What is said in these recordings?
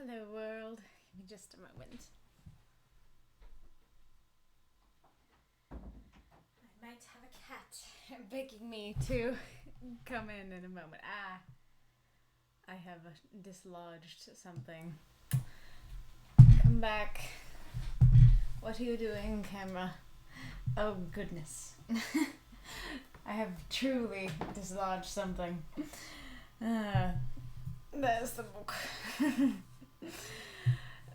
Hello world. Give me just a moment. I might have a cat begging me to come in a moment. I have dislodged something. Come back. What are you doing, camera? Oh goodness. I have truly dislodged something. There's the book.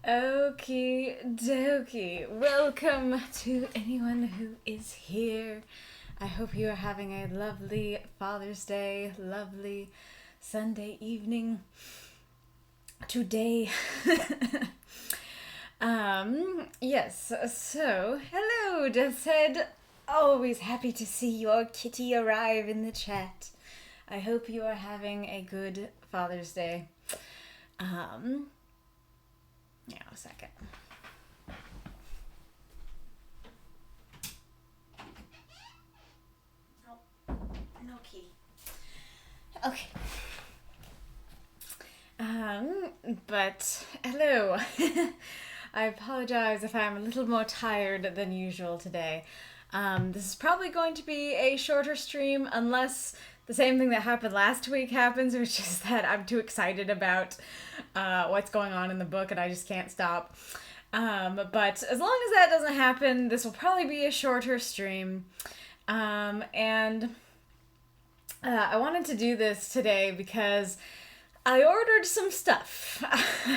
Okie dokie. Welcome to anyone who is here. I hope you are having a lovely Father's Day, lovely Sunday evening today. Yes, so hello, Deathshead. Always happy to see your kitty arrive in the chat. I hope you are having a good Father's Day. Yeah, a second. Oh, no key. Okay. But hello. I apologize if I'm a little more tired than usual today. This is probably going to be a shorter stream unless the same thing that happened last week happens, which is that I'm too excited about what's going on in the book and I just can't stop. But as long as that doesn't happen, this will probably be a shorter stream. And I wanted to do this today because I ordered some stuff.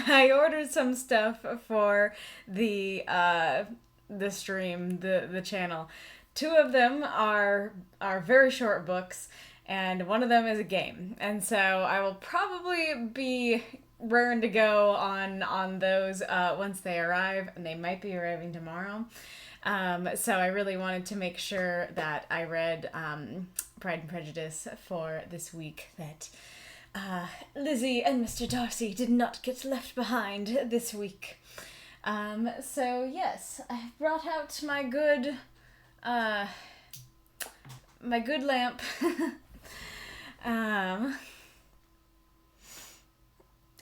I ordered some stuff for the stream, the channel. Two of them are very short books, and one of them is a game. And so I will probably be raring to go on those once they arrive, and they might be arriving tomorrow. So I really wanted to make sure that I read Pride and Prejudice for this week, that Lizzie and Mr. Darcy did not get left behind this week. So yes, I have brought out my good lamp.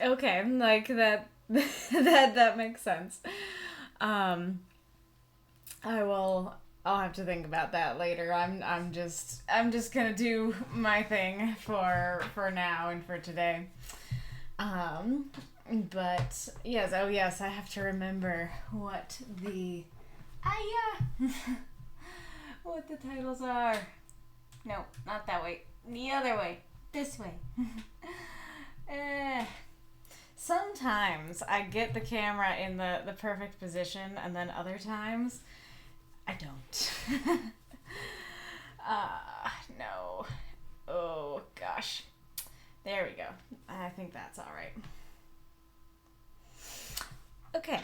Okay, like that that makes sense. I'll have to think about that later. I'm just gonna do my thing for now and for today. But yes, I have to remember what what the titles are. No, not that way. The other way. This way. Sometimes I get the camera in the perfect position, and then other times I don't. No. Oh, gosh. There we go. I think that's all right. Okay.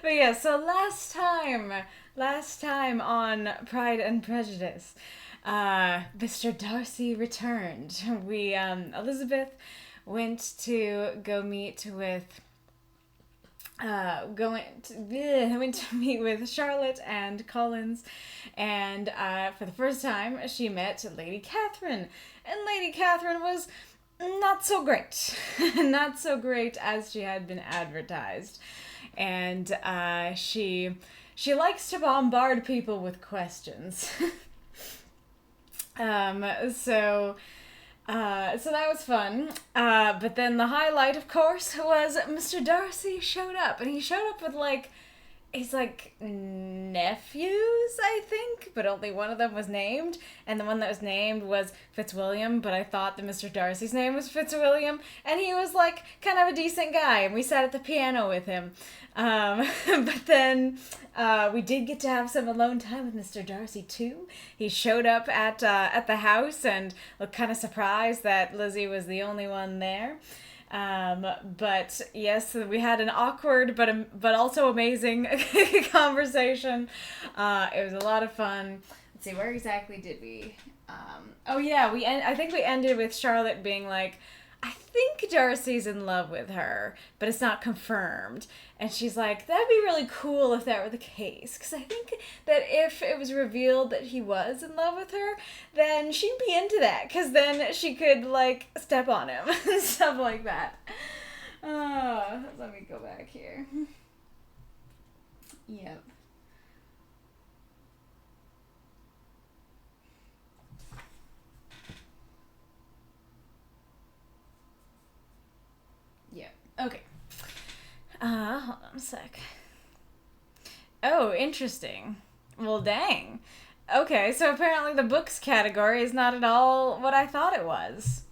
But yeah, so last time on Pride and Prejudice, Mr. Darcy returned. We, Elizabeth went to go meet with went to meet with Charlotte and Collins, and for the first time she met Lady Catherine, and Lady Catherine was not so great. Not so great as she had been advertised. And she likes to bombard people with questions. So that was fun. But then the highlight, of course, was Mr. Darcy showed up. And he showed up with, his nephews, I think, but only one of them was named. And the one that was named was Fitzwilliam, but I thought that Mr. Darcy's name was Fitzwilliam. And he was, kind of a decent guy. And we sat at the piano with him. But then we did get to have some alone time with Mr. Darcy, too. He showed up at the house and looked kind of surprised that Lizzie was the only one there. But yes, we had an awkward but also amazing conversation. It was a lot of fun. Let's see, where exactly did we? I think we ended with Charlotte being like, I think Darcy's in love with her, but it's not confirmed. And she's like, that'd be really cool if that were the case. Because I think that if it was revealed that he was in love with her, then she'd be into that. Because then she could, step on him and stuff like that. Let me go back here. Yep. Yep. Okay. Hold on a sec. Oh, interesting. Well, dang. Okay, so apparently the books category is not at all what I thought it was.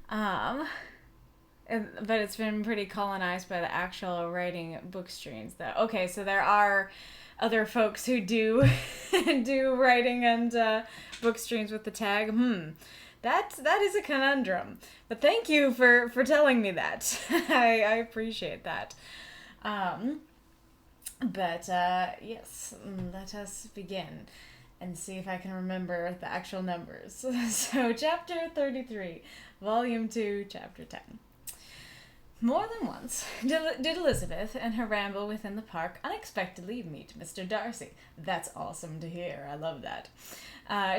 Um, but it's been pretty colonized by the actual writing book streams, though. Okay, so there are other folks who do do writing and book streams with the tag. That is a conundrum. But thank you for telling me that. I appreciate that. But yes, let us begin and see if I can remember the actual numbers. So, Chapter 33, Volume 2, Chapter 10. More than once did Elizabeth, in her ramble within the park, unexpectedly meet Mr. Darcy. That's awesome to hear. I love that.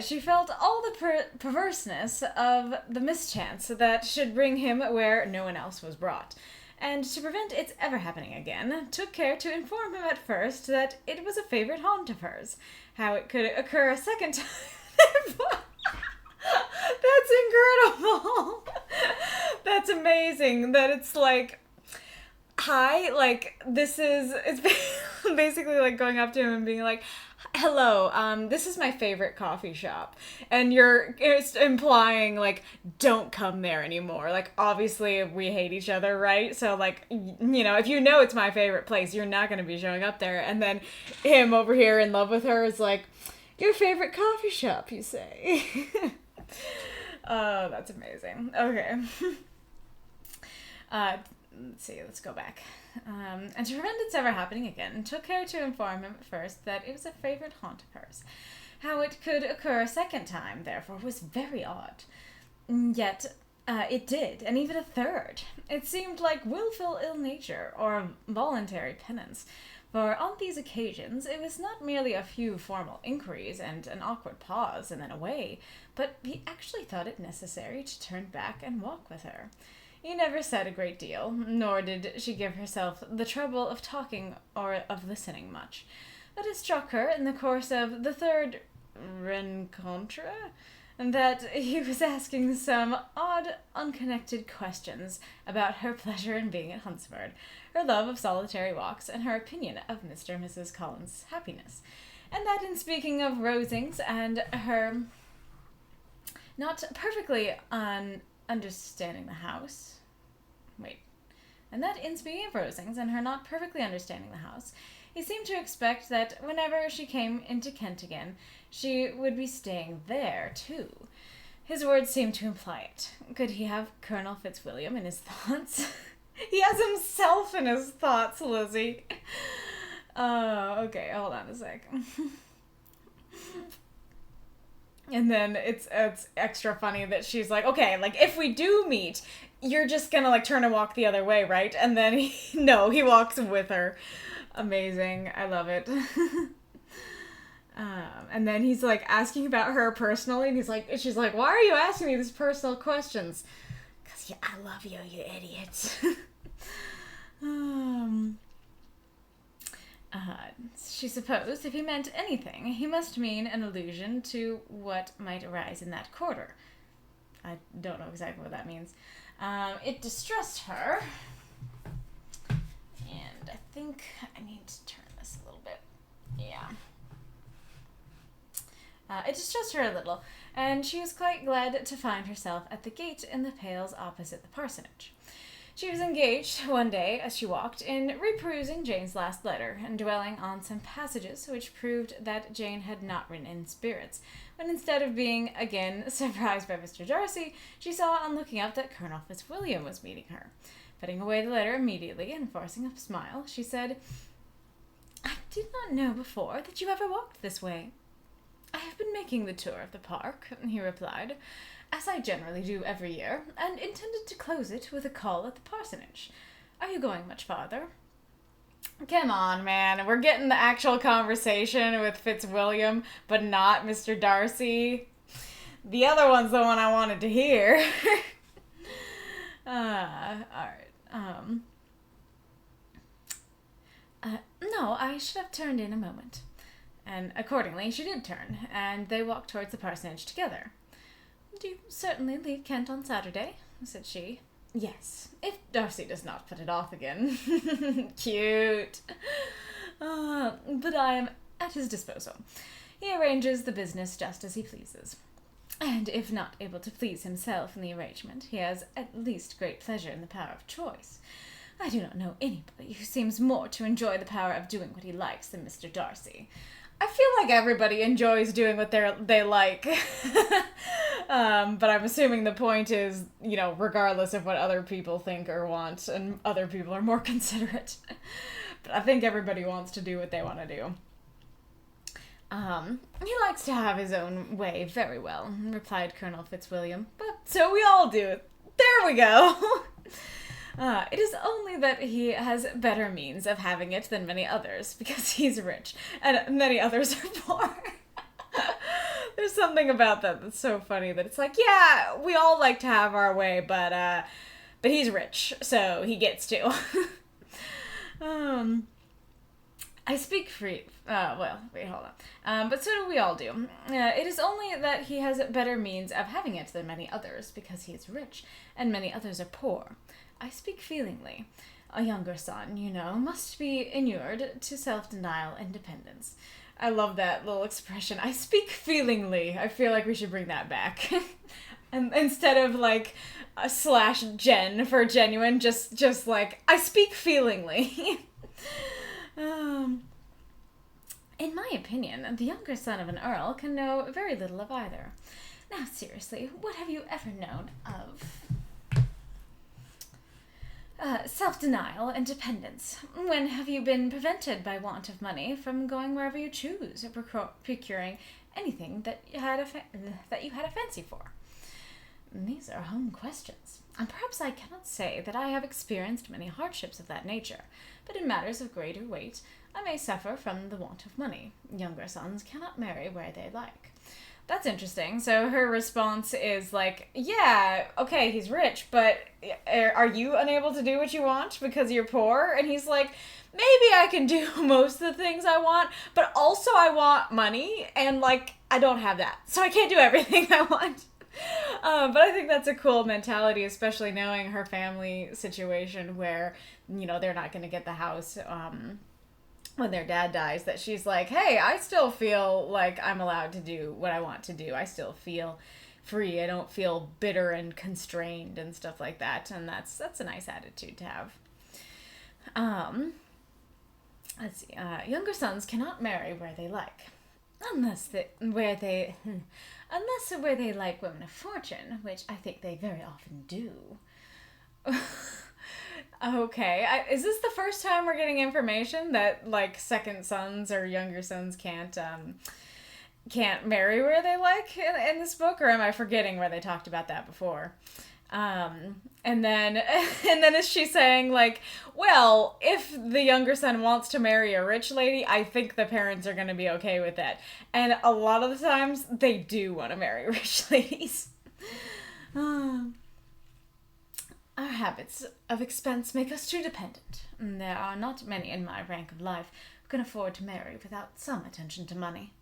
She felt all the perverseness of the mischance that should bring him where no one else was brought, and to prevent its ever happening again, took care to inform him at first that it was a favorite haunt of hers. How it could occur a second time. That's incredible. That's amazing that it's like, hi, like, it's basically like going up to him and being like, hello, this is my favorite coffee shop. And it's implying, like, don't come there anymore. Like, obviously we hate each other, right? So, like, if you know it's my favorite place, you're not going to be showing up there. And then him over here in love with her is like, your favorite coffee shop, you say. Oh, that's amazing. Okay. Let's see, let's go back. And to prevent its ever happening again, took care to inform him at first that it was a favorite haunt of hers. How it could occur a second time, therefore, was very odd. Yet, it did, and even a third. It seemed like willful ill-nature, or voluntary penance. For on these occasions, it was not merely a few formal inquiries and an awkward pause and then away, but he actually thought it necessary to turn back and walk with her. He never said a great deal, nor did she give herself the trouble of talking or of listening much. But it struck her in the course of the third rencontre that he was asking some odd, unconnected questions about her pleasure in being at Hunsford, her love of solitary walks, and her opinion of Mr. and Mrs. Collins' happiness, and that in speaking of Rosings and her not perfectly understanding the house... And that in speaking of Rosings and her not perfectly understanding the house, he seemed to expect that whenever she came into Kent again, she would be staying there, too. His words seemed to imply it. Could he have Colonel Fitzwilliam in his thoughts? He has himself in his thoughts, Lizzie. Okay, hold on a sec. And then it's extra funny that she's like, okay, like, if we do meet, you're just gonna, like, turn and walk the other way, right? And then he walks with her. Amazing. I love it. And then he's, like, asking about her personally, and she's like, why are you asking me these personal questions? Because I love you, you idiot. She supposed if he meant anything, he must mean an allusion to what might arise in that quarter. I don't know exactly what that means. It distressed her, and I think I need to turn this a little bit. Yeah. It distressed her a little, and she was quite glad to find herself at the gate in the Pales opposite the parsonage. She was engaged one day, as she walked, in reperusing Jane's last letter, and dwelling on some passages which proved that Jane had not written in spirits, when instead of being again surprised by Mr. Darcy, she saw on looking up that Colonel Fitzwilliam was meeting her. Putting away the letter immediately, and forcing a smile, she said, I did not know before that you ever walked this way. I have been making the tour of the park, he replied, as I generally do every year, and intended to close it with a call at the parsonage. Are you going much farther? Come on, man. We're getting the actual conversation with Fitzwilliam, but not Mr. Darcy. The other one's the one I wanted to hear. Alright. No, I should have turned in a moment. And accordingly, she did turn, and they walked towards the parsonage together. Do you certainly leave Kent on Saturday? Said she. Yes, if Darcy does not put it off again. Cute. But I am at his disposal. He arranges the business just as he pleases. And if not able to please himself in the arrangement, he has at least great pleasure in the power of choice. I do not know anybody who seems more to enjoy the power of doing what he likes than Mr. Darcy. I feel like everybody enjoys doing what they like. But I'm assuming the point is, regardless of what other people think or want, and other people are more considerate. But I think everybody wants to do what they want to do. He likes to have his own way very well, replied Colonel Fitzwilliam. But so we all do. There we go. It is only that he has better means of having it than many others, because he's rich, and many others are poor. There's something about that that's so funny, that it's like, yeah, we all like to have our way, but he's rich, so he gets to. I speak free. Wait, hold on. But so do we all do. It is only that he has better means of having it than many others, because he is rich, and many others are poor. I speak feelingly. A younger son, must be inured to self-denial and dependence. I love that little expression. I speak feelingly. I feel like we should bring that back. And instead of like a /gen for genuine, just like, I speak feelingly. In my opinion, the younger son of an earl can know very little of either. Now, seriously, what have you ever known of self-denial and dependence? When have you been prevented by want of money from going wherever you choose, or procuring anything that you had a fancy for? These are home questions, and perhaps I cannot say that I have experienced many hardships of that nature, but in matters of greater weight I may suffer from the want of money. Younger sons cannot marry where they like. That's interesting. So her response is like, yeah, okay, he's rich, but are you unable to do what you want because you're poor? And he's like, maybe I can do most of the things I want, but also I want money, and I don't have that, so I can't do everything I want. But I think that's a cool mentality, especially knowing her family situation where, they're not going to get the house when their dad dies, that she's like, hey, I still feel like I'm allowed to do what I want to do. I still feel free. I don't feel bitter and constrained and stuff like that. And that's a nice attitude to have. Let's see. Younger sons cannot marry where they like. Unless where they like women of fortune, which I think they very often do. Okay, is this the first time we're getting information that second sons or younger sons can't marry where they like in this book, or am I forgetting where they talked about that before? And then is she saying well, if the younger son wants to marry a rich lady, I think the parents are going to be okay with that. And a lot of the times they do want to marry rich ladies. Our habits of expense make us too dependent, and there are not many in my rank of life who can afford to marry without some attention to money.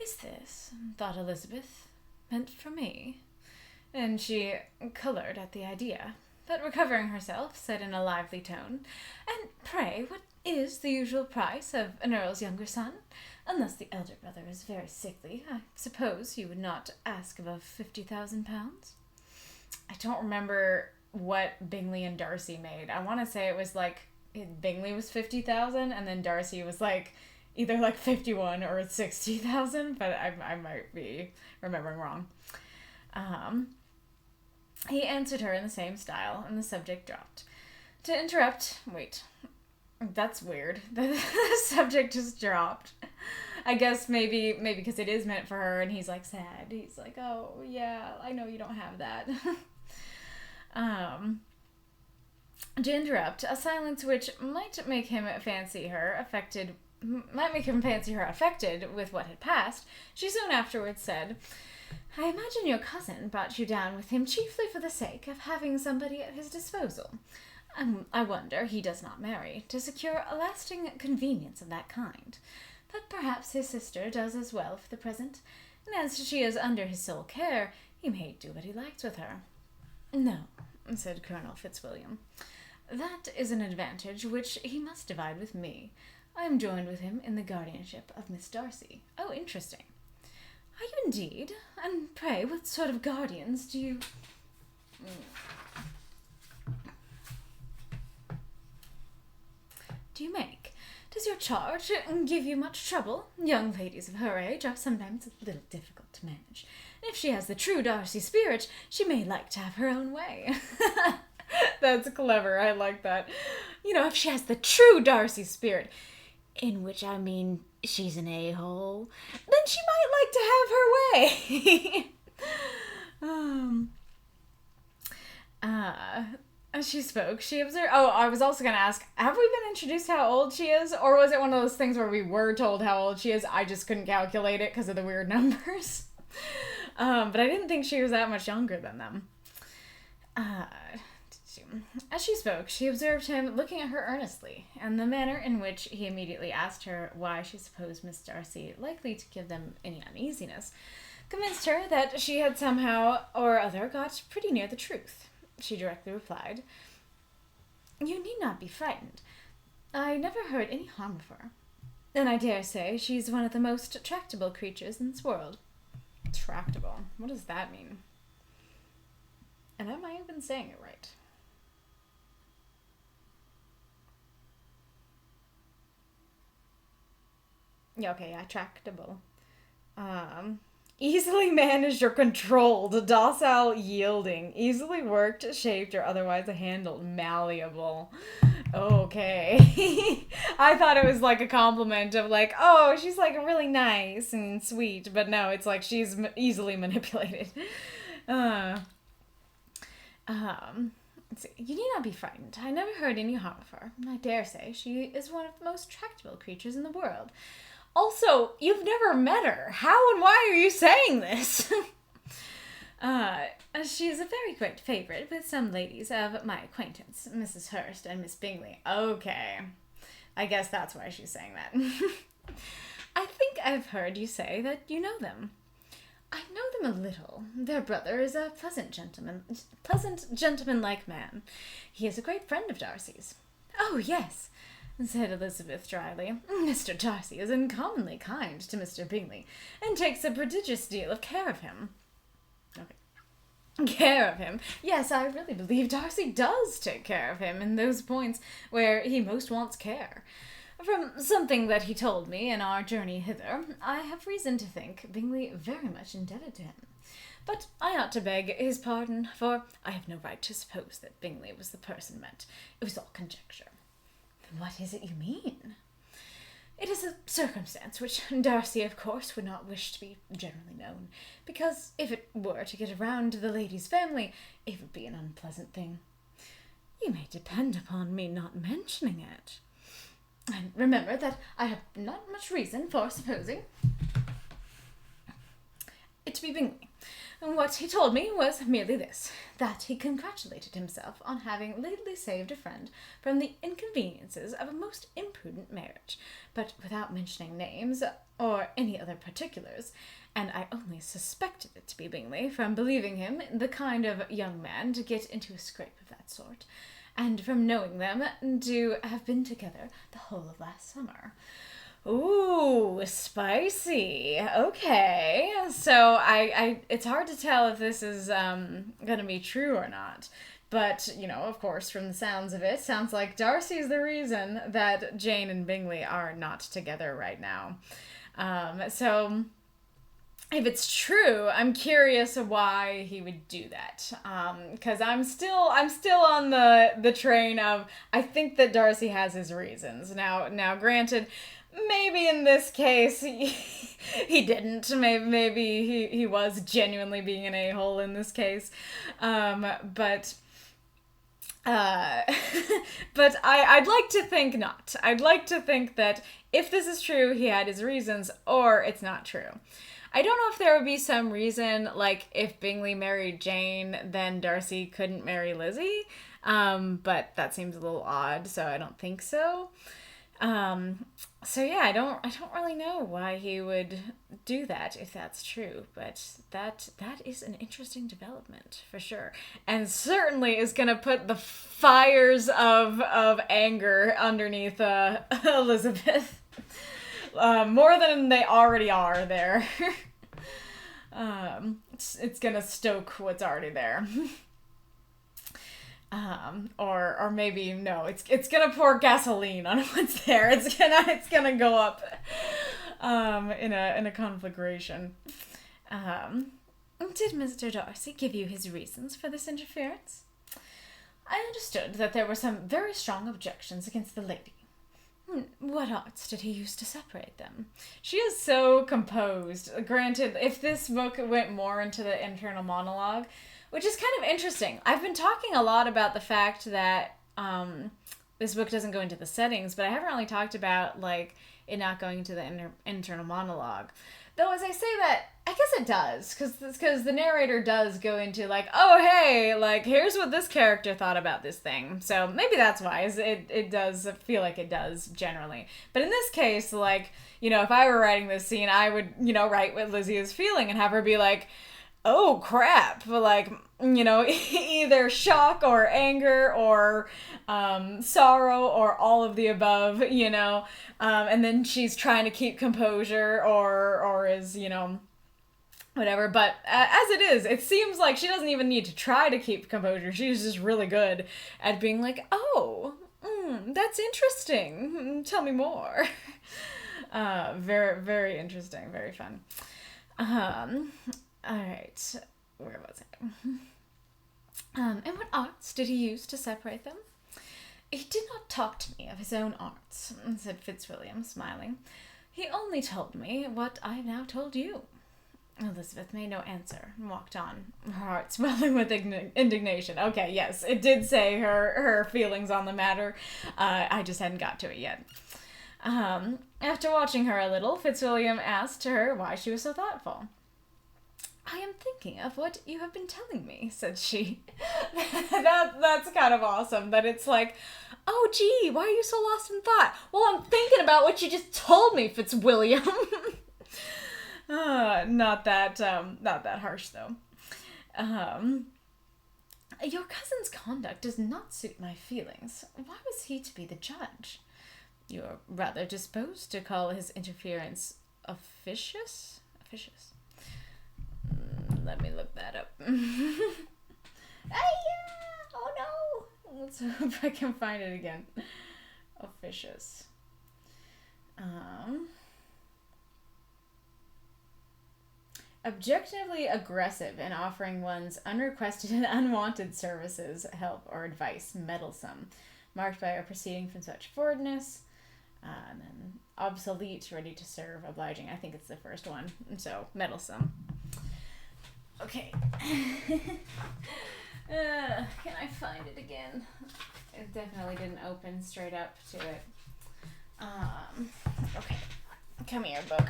Is this, thought Elizabeth, meant for me? And she coloured at the idea, but recovering herself, said in a lively tone, And pray, what is the usual price of an earl's younger son? Unless the elder brother is very sickly, I suppose you would not ask above £50,000. I don't remember what Bingley and Darcy made. I want to say it was Bingley was 50,000, and then Darcy was either 51 or 60,000, but I might be remembering wrong. He answered her in the same style, and the subject dropped. To interrupt, wait, that's weird. The subject just dropped. I guess maybe because it is meant for her, and he's sad. He's like, oh yeah, I know you don't have that. To interrupt, a silence which might make him fancy her affected with what had passed, she soon afterwards said, I imagine your cousin brought you down with him chiefly for the sake of having somebody at his disposal. I wonder he does not marry to secure a lasting convenience of that kind. But perhaps his sister does as well for the present, and as she is under his sole care, he may do what he likes with her. No, said Colonel Fitzwilliam. That is an advantage which he must divide with me. I am joined with him in the guardianship of Miss Darcy. Oh, interesting. Are you indeed? And pray, what sort of guardians do you... make? Does your charge give you much trouble? Young ladies of her age are sometimes a little difficult to manage. And if she has the true Darcy spirit, she may like to have her own way. That's clever. I like that. If she has the true Darcy spirit, in which I mean she's an a-hole, then she might like to have her way. As she spoke, she observed... Oh, I was also going to ask, have we been introduced how old she is? Or was it one of those things where we were told how old she is? I just couldn't calculate it because of the weird numbers. But I didn't think she was that much younger than them. As she spoke, she observed him looking at her earnestly, and the manner in which he immediately asked her why she supposed Miss Darcy likely to give them any uneasiness convinced her that she had somehow or other got pretty near the truth. She directly replied, "You need not be frightened. I never heard any harm of her. And I dare say she's one of the most tractable creatures in this world." Tractable? What does that mean? And am I even saying it right? Yeah, okay, yeah, tractable. Easily managed or controlled, docile, yielding, easily worked, shaped, or otherwise handled, malleable. Okay. I thought it was like a compliment of like, oh, she's like really nice and sweet, but no, it's like she's easily manipulated. Let's see. You need not be frightened. I never heard any harm of her. I dare say she is one of the most tractable creatures in the world. Also, you've never met her. How and why are you saying this? She is a very great favorite with some ladies of my acquaintance, Mrs. Hurst and Miss Bingley. Okay. I guess that's why she's saying that. I think I've heard you say that you know them. I know them a little. Their brother is a pleasant gentleman-like man. He is a great friend of Darcy's. Oh, yes, said Elizabeth dryly. Mr. Darcy is uncommonly kind to Mr. Bingley, and takes a prodigious deal of care of him. Okay. Care of him? Yes, I really believe Darcy does take care of him in those points where he most wants care. From something that he told me in our journey hither, I have reason to think Bingley very much indebted to him. But I ought to beg his pardon, for I have no right to suppose that Bingley was the person meant. It was all conjecture. What is it you mean? It is a circumstance which Darcy, of course, would not wish to be generally known, because if it were to get around to the lady's family, it would be an unpleasant thing. You may depend upon me not mentioning it. And remember that I have not much reason for supposing it to be Bingley. And what he told me was merely this, that he congratulated himself on having lately saved a friend from the inconveniences of a most imprudent marriage, but without mentioning names or any other particulars, and I only suspected it to be Bingley from believing him the kind of young man to get into a scrape of that sort, and from knowing them to have been together the whole of last summer. Ooh, spicy. Okay. So I it's hard to tell if this is gonna be true or not. But, of course, from the sounds of it, sounds like Darcy's the reason that Jane and Bingley are not together right now. So if it's true, I'm curious why he would do that. Because I'm still on the train of, I think that Darcy has his reasons. Now granted, maybe in this case he didn't. Maybe he was genuinely being an a-hole in this case. But I'd like to think not. I'd like to think that if this is true, he had his reasons, or it's not true. I don't know if there would be some reason, like if Bingley married Jane, then Darcy couldn't marry Lizzie. But that seems a little odd, so I don't think so. So yeah, I don't really know why he would do that if that's true, but that is an interesting development for sure, and certainly is gonna put the fires of anger underneath Elizabeth, more than they already are there. It's gonna stoke what's already there. Or maybe no, it's gonna pour gasoline on what's there. It's gonna go up, in a conflagration. Did Mr. Darcy give you his reasons for this interference? I understood that there were some very strong objections against the lady. What arts did he use to separate them? She is so composed. Granted, if this book went more into the internal monologue, which is kind of interesting. I've been talking a lot about the fact that this book doesn't go into the settings, but I haven't really talked about, like, it not going into the internal monologue. Though, as I say that, I guess it does, because the narrator does go into, like, oh, hey, like, here's what this character thought about this thing. So maybe that's why it does feel like it does, generally. But in this case, like, you know, if I were writing this scene, I would, you know, write what Lizzie is feeling and have her be like, oh, crap, like, you know, either shock or anger or sorrow or all of the above, you know, and then she's trying to keep composure or is, you know, whatever. But as it is, it seems like she doesn't even need to try to keep composure. She's just really good at being like, oh, that's interesting. Tell me more. Very, very interesting. Very fun. All right, where was I? And what arts did he use to separate them? He did not talk to me of his own arts, said Fitzwilliam, smiling. He only told me what I now told you. Elizabeth made no answer and walked on, her heart swelling with indignation. Okay, yes, it did say her feelings on the matter. I just hadn't got to it yet. After watching her a little, Fitzwilliam asked her why she was so thoughtful. I am thinking of what you have been telling me, said she. That's kind of awesome, that it's like, oh, gee, why are you so lost in thought? Well, I'm thinking about what you just told me, Fitzwilliam. Not that harsh, though. Your cousin's conduct does not suit my feelings. Why was he to be the judge? You're rather disposed to call his interference officious? Officious. Let me look that up. Oh no! Let's hope I can find it again. Officious. Objectively aggressive in offering one's unrequested and unwanted services, help, or advice. Meddlesome. Marked by a proceeding from such forwardness. And then obsolete, ready to serve, obliging. I think it's the first one. So, meddlesome. Okay. Can I find it again? It definitely didn't open straight up to it. Okay. Come here, book.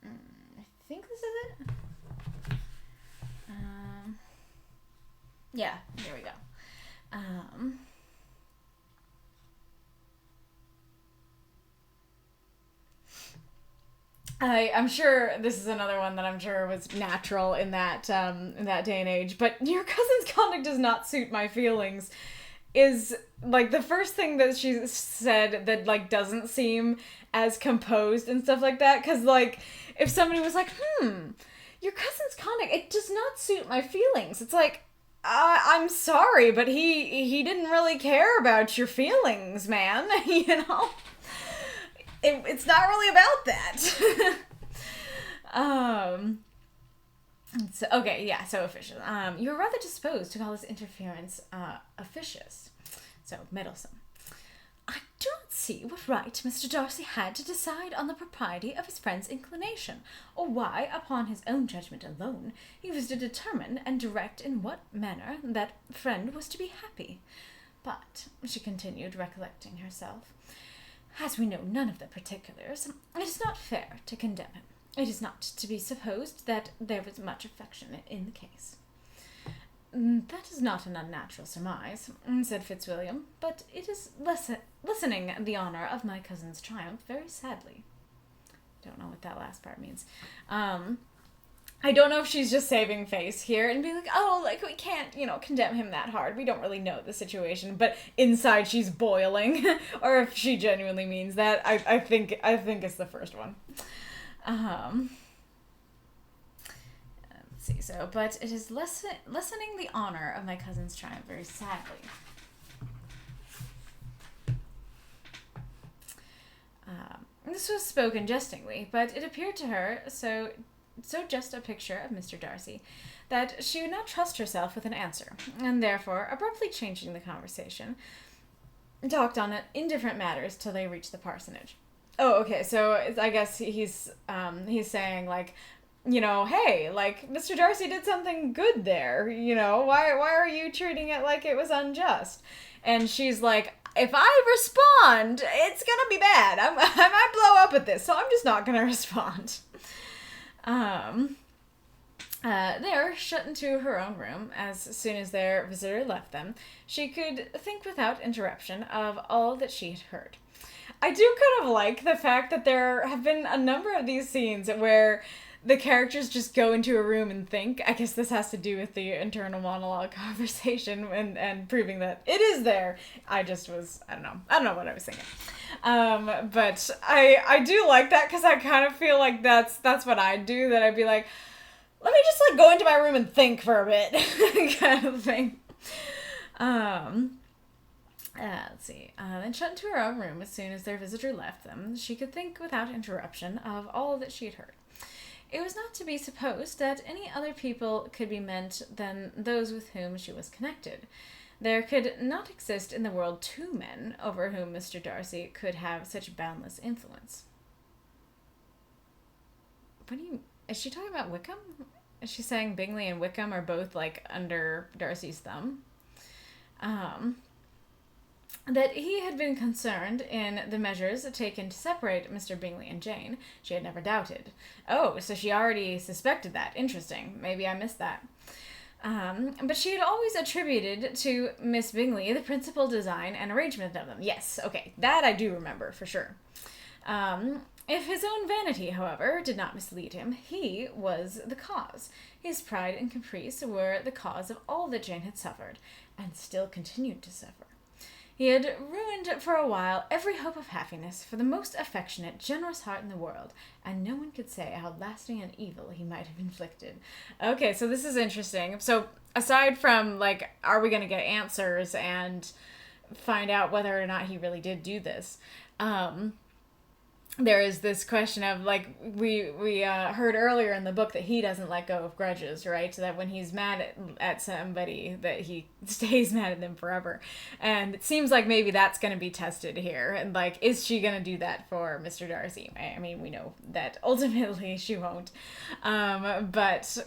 I think this is it. Yeah, there we go. I'm sure this is another one that I'm sure was natural in that day and age, but your cousin's conduct does not suit my feelings is like the first thing that she said that like doesn't seem as composed and stuff like that, because like if somebody was like, your cousin's conduct, it does not suit my feelings, it's like, I'm sorry, but he didn't really care about your feelings, man. You know? It's not really about that. So, okay, yeah, so officious. You're rather disposed to call his interference officious. So, meddlesome. I do not see what right Mr. Darcy had to decide on the propriety of his friend's inclination, or why, upon his own judgment alone, he was to determine and direct in what manner that friend was to be happy. But, she continued, recollecting herself, as we know none of the particulars, it is not fair to condemn him. It is not to be supposed that there was much affection in the case. That is not an unnatural surmise, said Fitzwilliam, but it is lessening the honour of my cousin's triumph very sadly. Don't know what that last part means. I don't know if she's just saving face here and be like, oh, like, we can't, condemn him that hard. We don't really know the situation, but inside she's boiling. Or if she genuinely means that, I think it's the first one. Let's see, but it is lessening the honor of my cousin's triumph very sadly. This was spoken jestingly, but it appeared to her so just a picture of Mr. Darcy, that she would not trust herself with an answer, and therefore, abruptly changing the conversation, talked on indifferent matters till they reached the parsonage. Oh, okay, so I guess he's saying, like, hey, like, Mr. Darcy did something good there, why are you treating it like it was unjust? And she's like, if I respond, it's gonna be bad. I might blow up at this, so I'm just not gonna respond. There, shut into her own room, as soon as their visitor left them, she could think without interruption of all that she had heard. I do kind of like the fact that there have been a number of these scenes where the characters just go into a room and think. I guess this has to do with the internal monologue conversation and proving that it is there. I don't know what I was thinking. But I do like that because I kind of feel like that's what I'd do, that I'd be like, let me just like go into my room and think for a bit kind of thing. Let's see. Then shut into her own room as soon as their visitor left them, she could think without interruption of all that she had heard. It was not to be supposed that any other people could be meant than those with whom she was connected. There could not exist in the world two men over whom Mr. Darcy could have such boundless influence. Is she talking about Wickham? Is she saying Bingley and Wickham are both, like, under Darcy's thumb? That he had been concerned in the measures taken to separate Mr. Bingley and Jane, she had never doubted. Oh, so she already suspected that. Interesting. Maybe I missed that. But she had always attributed to Miss Bingley the principal design and arrangement of them. Yes, okay, that I do remember for sure. If his own vanity, however, did not mislead him, he was the cause. His pride and caprice were the cause of all that Jane had suffered, and still continued to suffer. He had ruined for a while every hope of happiness for the most affectionate, generous heart in the world, and no one could say how lasting an evil he might have inflicted. Okay, so this is interesting. So, aside from, like, are we going to get answers and find out whether or not he really did do this, there is this question of, like, we heard earlier in the book that he doesn't let go of grudges, right? So that when he's mad at somebody, that he stays mad at them forever. And it seems like maybe that's going to be tested here. And, like, is she going to do that for Mr. Darcy? I mean, we know that ultimately she won't. But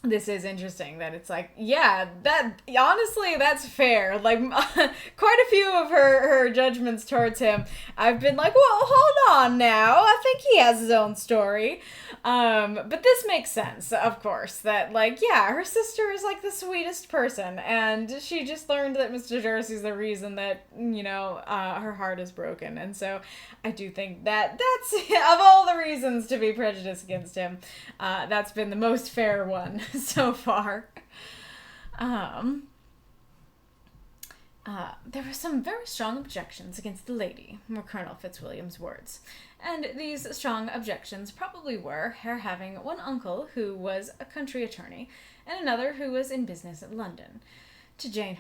this is interesting that it's like, yeah, that honestly, that's fair. Like, quite a few of her judgments towards him, I've been like, well, hold on now. I think he has his own story. But this makes sense, of course, that, like, yeah, her sister is, like, the sweetest person, and she just learned that Mr. Darcy's the reason that, her heart is broken. And so I do think that that's, of all the reasons to be prejudiced against him, that's been the most fair one so far. There were some very strong objections against the lady, were Colonel Fitzwilliam's words, and these strong objections probably were her having one uncle who was a country attorney, and another who was in business at London. To Jane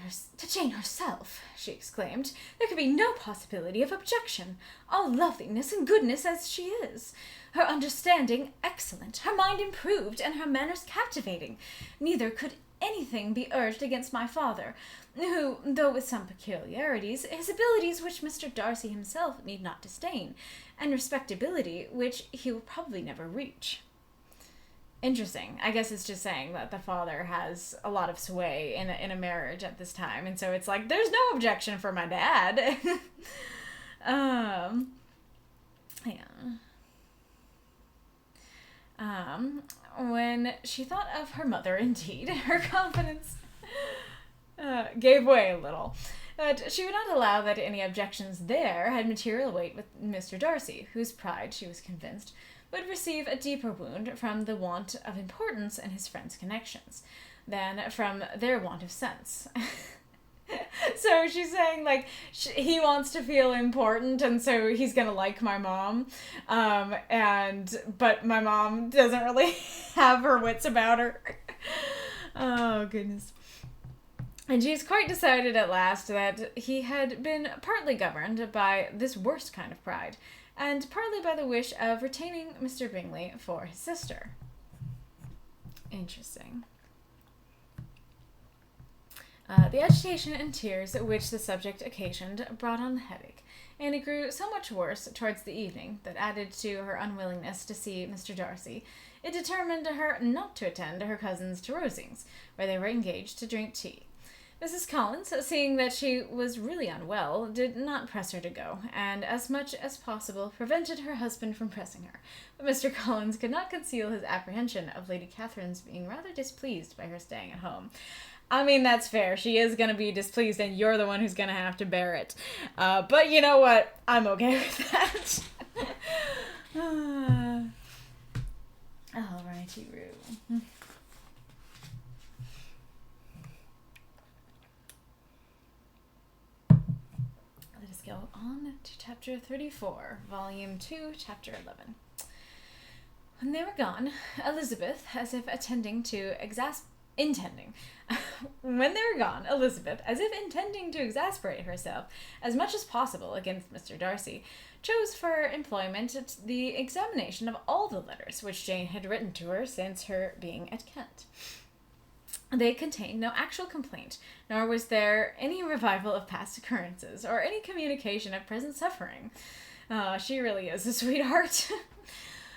herself, she exclaimed, there could be no possibility of objection, all loveliness and goodness as she is. Her understanding excellent, her mind improved, and her manners captivating. Neither could anything be urged against my father, who, though with some peculiarities, his abilities which Mr. Darcy himself need not disdain, and respectability which he will probably never reach. Interesting. I guess it's just saying that the father has a lot of sway in a marriage at this time, and so it's like there's no objection for my dad. Yeah. When she thought of her mother, indeed, her confidence gave way a little. But she would not allow that any objections there had material weight with Mr. Darcy, whose pride, she was convinced, would receive a deeper wound from the want of importance in his friends' connections than from their want of sense. So she's saying, like, he wants to feel important, and so he's gonna like my mom, but my mom doesn't really have her wits about her. Oh, goodness. And she's quite decided at last that he had been partly governed by this worst kind of pride, and partly by the wish of retaining Mr. Bingley for his sister. Interesting. The agitation and tears which the subject occasioned brought on the headache, and it grew so much worse towards the evening that, added to her unwillingness to see Mr. Darcy, it determined her not to attend her cousins to Rosings, where they were engaged to drink tea. Mrs. Collins, seeing that she was really unwell, did not press her to go, and as much as possible prevented her husband from pressing her. But Mr. Collins could not conceal his apprehension of Lady Catherine's being rather displeased by her staying at home. I mean, that's fair. She is going to be displeased, and you're the one who's going to have to bear it. But you know what? I'm okay with that. Alrighty, Roo. Let us go on to chapter 34, volume 2, chapter 11. When they were gone, Elizabeth, as if intending to exasperate herself as much as possible against Mr. Darcy, chose for employment the examination of all the letters which Jane had written to her since her being at Kent. They contained no actual complaint, nor was there any revival of past occurrences, or any communication of present suffering. She really is a sweetheart.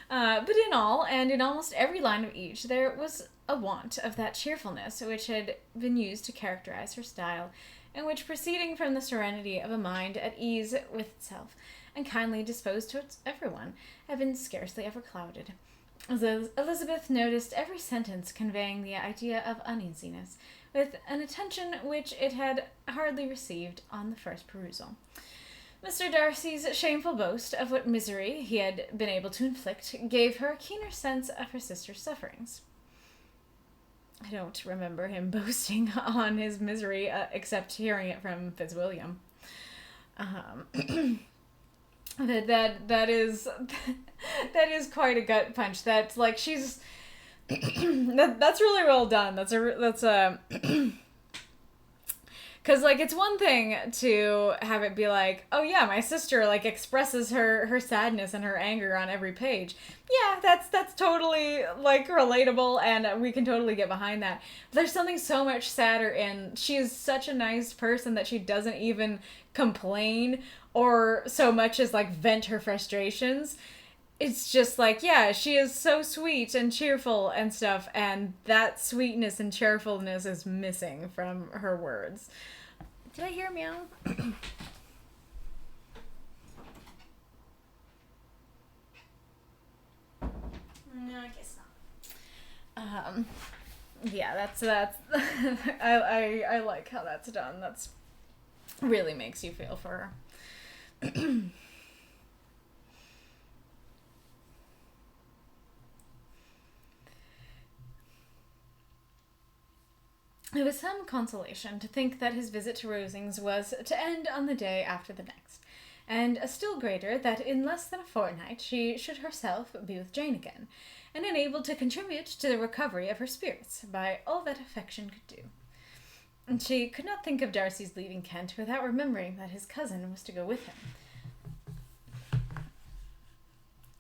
But in all, and in almost every line of each, there was a want of that cheerfulness which had been used to characterize her style, and which, proceeding from the serenity of a mind at ease with itself, and kindly disposed towards everyone, had been scarcely ever clouded. Elizabeth noticed every sentence conveying the idea of uneasiness, with an attention which it had hardly received on the first perusal. Mr. Darcy's shameful boast of what misery he had been able to inflict gave her a keener sense of her sister's sufferings. I don't remember him boasting on his misery, except hearing it from Fitzwilliam. That is quite a gut punch. That's like she's that's really well done. That's because, like, it's one thing to have it be like, oh yeah, my sister, like, expresses her sadness and her anger on every page. Yeah, that's totally, like, relatable, and we can totally get behind that. But there's something so much sadder in, she is such a nice person that she doesn't even complain or so much as, like, vent her frustrations. It's just like, yeah, she is so sweet and cheerful and stuff, and that sweetness and cheerfulness is missing from her words. Did I hear a meow? No, I guess not. Yeah, that's I like how that's done. That's really makes you feel for her. It was some consolation to think that his visit to Rosings was to end on the day after the next, and a still greater that in less than a fortnight she should herself be with Jane again, and enabled to contribute to the recovery of her spirits by all that affection could do. And she could not think of Darcy's leaving Kent without remembering that his cousin was to go with him.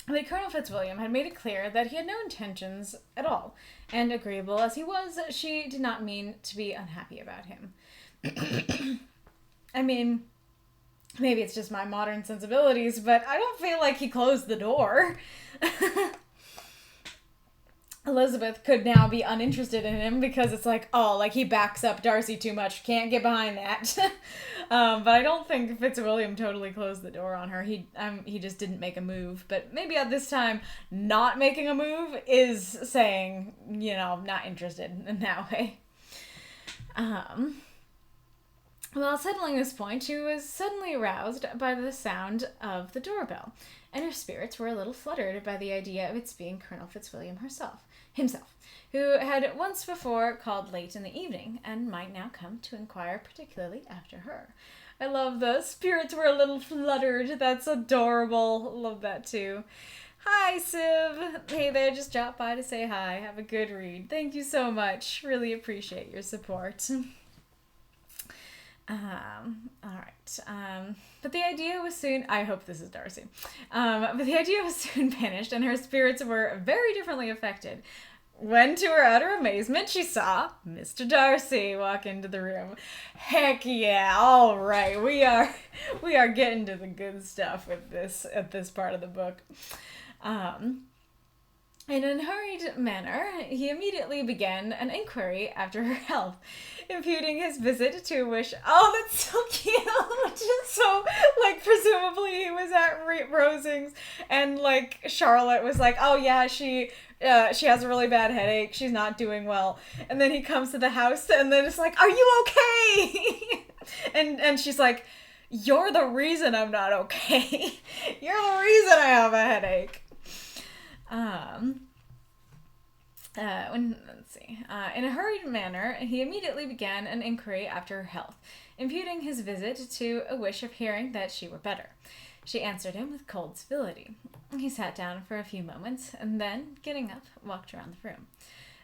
But Colonel Fitzwilliam had made it clear that he had no intentions at all, and agreeable as he was, she did not mean to be unhappy about him. I mean, maybe it's just my modern sensibilities, but I don't feel like he closed the door. Elizabeth could now be uninterested in him because it's like, oh, like he backs up Darcy too much. Can't get behind that. But I don't think Fitzwilliam totally closed the door on her. He just didn't make a move. But maybe at this time, not making a move is saying, not interested in that way. While settling this point, she was suddenly aroused by the sound of the doorbell, and her spirits were a little fluttered by the idea of its being Colonel Fitzwilliam himself, who had once before called late in the evening, and might now come to inquire particularly after her. I love the spirits were a little fluttered. That's adorable. Love that too. Hi, Siv. Hey there, just dropped by to say hi. Have a good read. Thank you so much. Really appreciate your support. Alright. But the idea was soon, I hope this is Darcy. But the idea was soon vanished, and her spirits were very differently affected when, to her utter amazement, she saw Mr. Darcy walk into the room. Heck yeah, alright, we are getting to the good stuff with this, at this part of the book. In an hurried manner, he immediately began an inquiry after her health, imputing his visit to a wish. Oh, that's so cute! Just so, presumably he was at Rosings, and, Charlotte was like, oh yeah, she has a really bad headache, she's not doing well. And then he comes to the house, and then it's like, are you okay? and she's like, you're the reason I'm not okay. You're the reason I have a headache. In a hurried manner, he immediately began an inquiry after her health, imputing his visit to a wish of hearing that she were better. She answered him with cold civility. He sat down for a few moments, and then, getting up, walked around the room.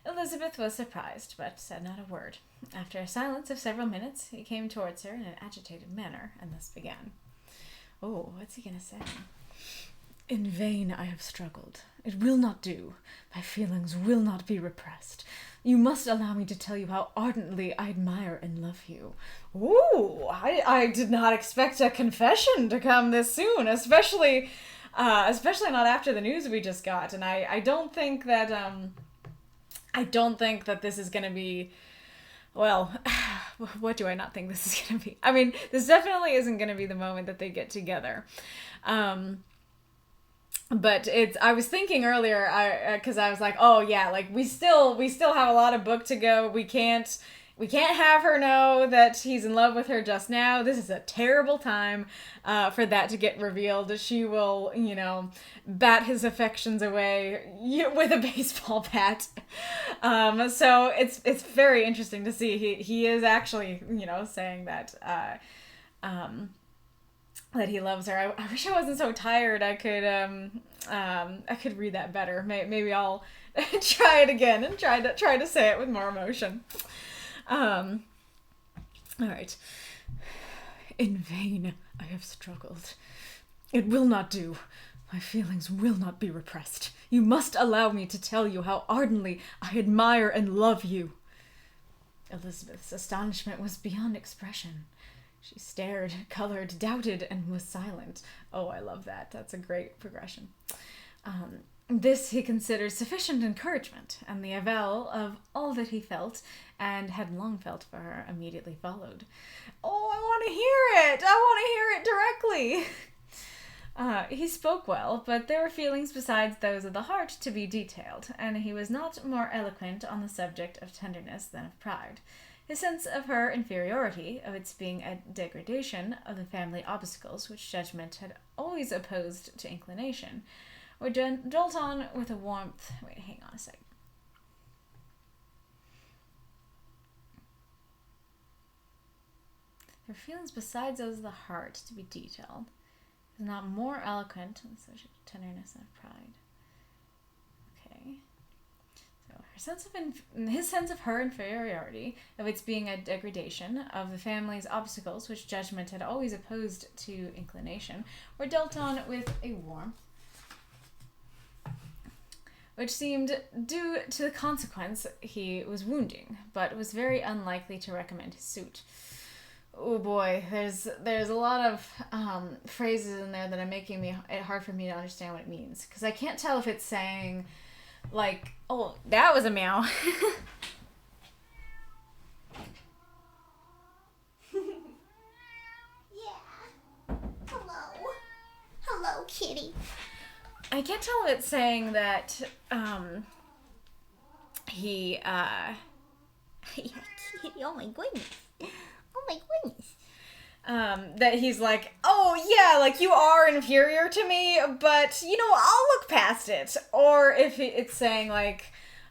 Elizabeth was surprised, but said not a word. After a silence of several minutes, he came towards her in an agitated manner, and thus began. Oh, what's he gonna say? In vain I have struggled. It will not do. My feelings will not be repressed. You must allow me to tell you how ardently I admire and love you. Ooh, I did not expect a confession to come this soon, especially not after the news we just got. And I don't think that this is gonna be, well, what do I not think this is gonna be? I mean, this definitely isn't gonna be the moment that they get together. But I was thinking earlier, because I was like, oh yeah, we still have a lot of book to go. We can't have her know that he's in love with her just now. This is a terrible time for that to get revealed. She will, bat his affections away with a baseball bat. So it's very interesting to see. He is actually, saying that, that he loves her. I wish I wasn't so tired. I could read that better. Maybe I'll try it again and try to say it with more emotion. All right. In vain I have struggled. It will not do. My feelings will not be repressed. You must allow me to tell you how ardently I admire and love you. Elizabeth's astonishment was beyond expression. She stared, colored, doubted, and was silent. Oh, I love that. That's a great progression. This he considered sufficient encouragement, and the avowal of all that he felt and had long felt for her immediately followed. Oh, I want to hear it! I want to hear it directly! He spoke well, but there were feelings besides those of the heart to be detailed, and he was not more eloquent on the subject of tenderness than of pride. His sense of her inferiority, of its being a degradation of the family obstacles which judgment had always opposed to inclination, were dwelt on with a warmth. Wait, hang on a second. There are feelings besides those of the heart to be detailed. Is not more eloquent on the subject of tenderness and of pride. Okay. His sense of her inferiority, of its being a degradation of the family's obstacles which judgment had always opposed to inclination, were dealt on with a warmth which seemed due to the consequence he was wounding, but was very unlikely to recommend his suit. Oh boy, there's a lot of phrases in there that are making it hard for me to understand what it means, because I can't tell if it's saying Like, oh, that was a meow. Yeah. Hello. Hello, kitty. I can't tell if it's saying that, he, Yeah, kitty. Oh my goodness. Oh my goodness. that he's like, oh yeah, like you are inferior to me, but you know, I'll look past it. Or if it's saying like,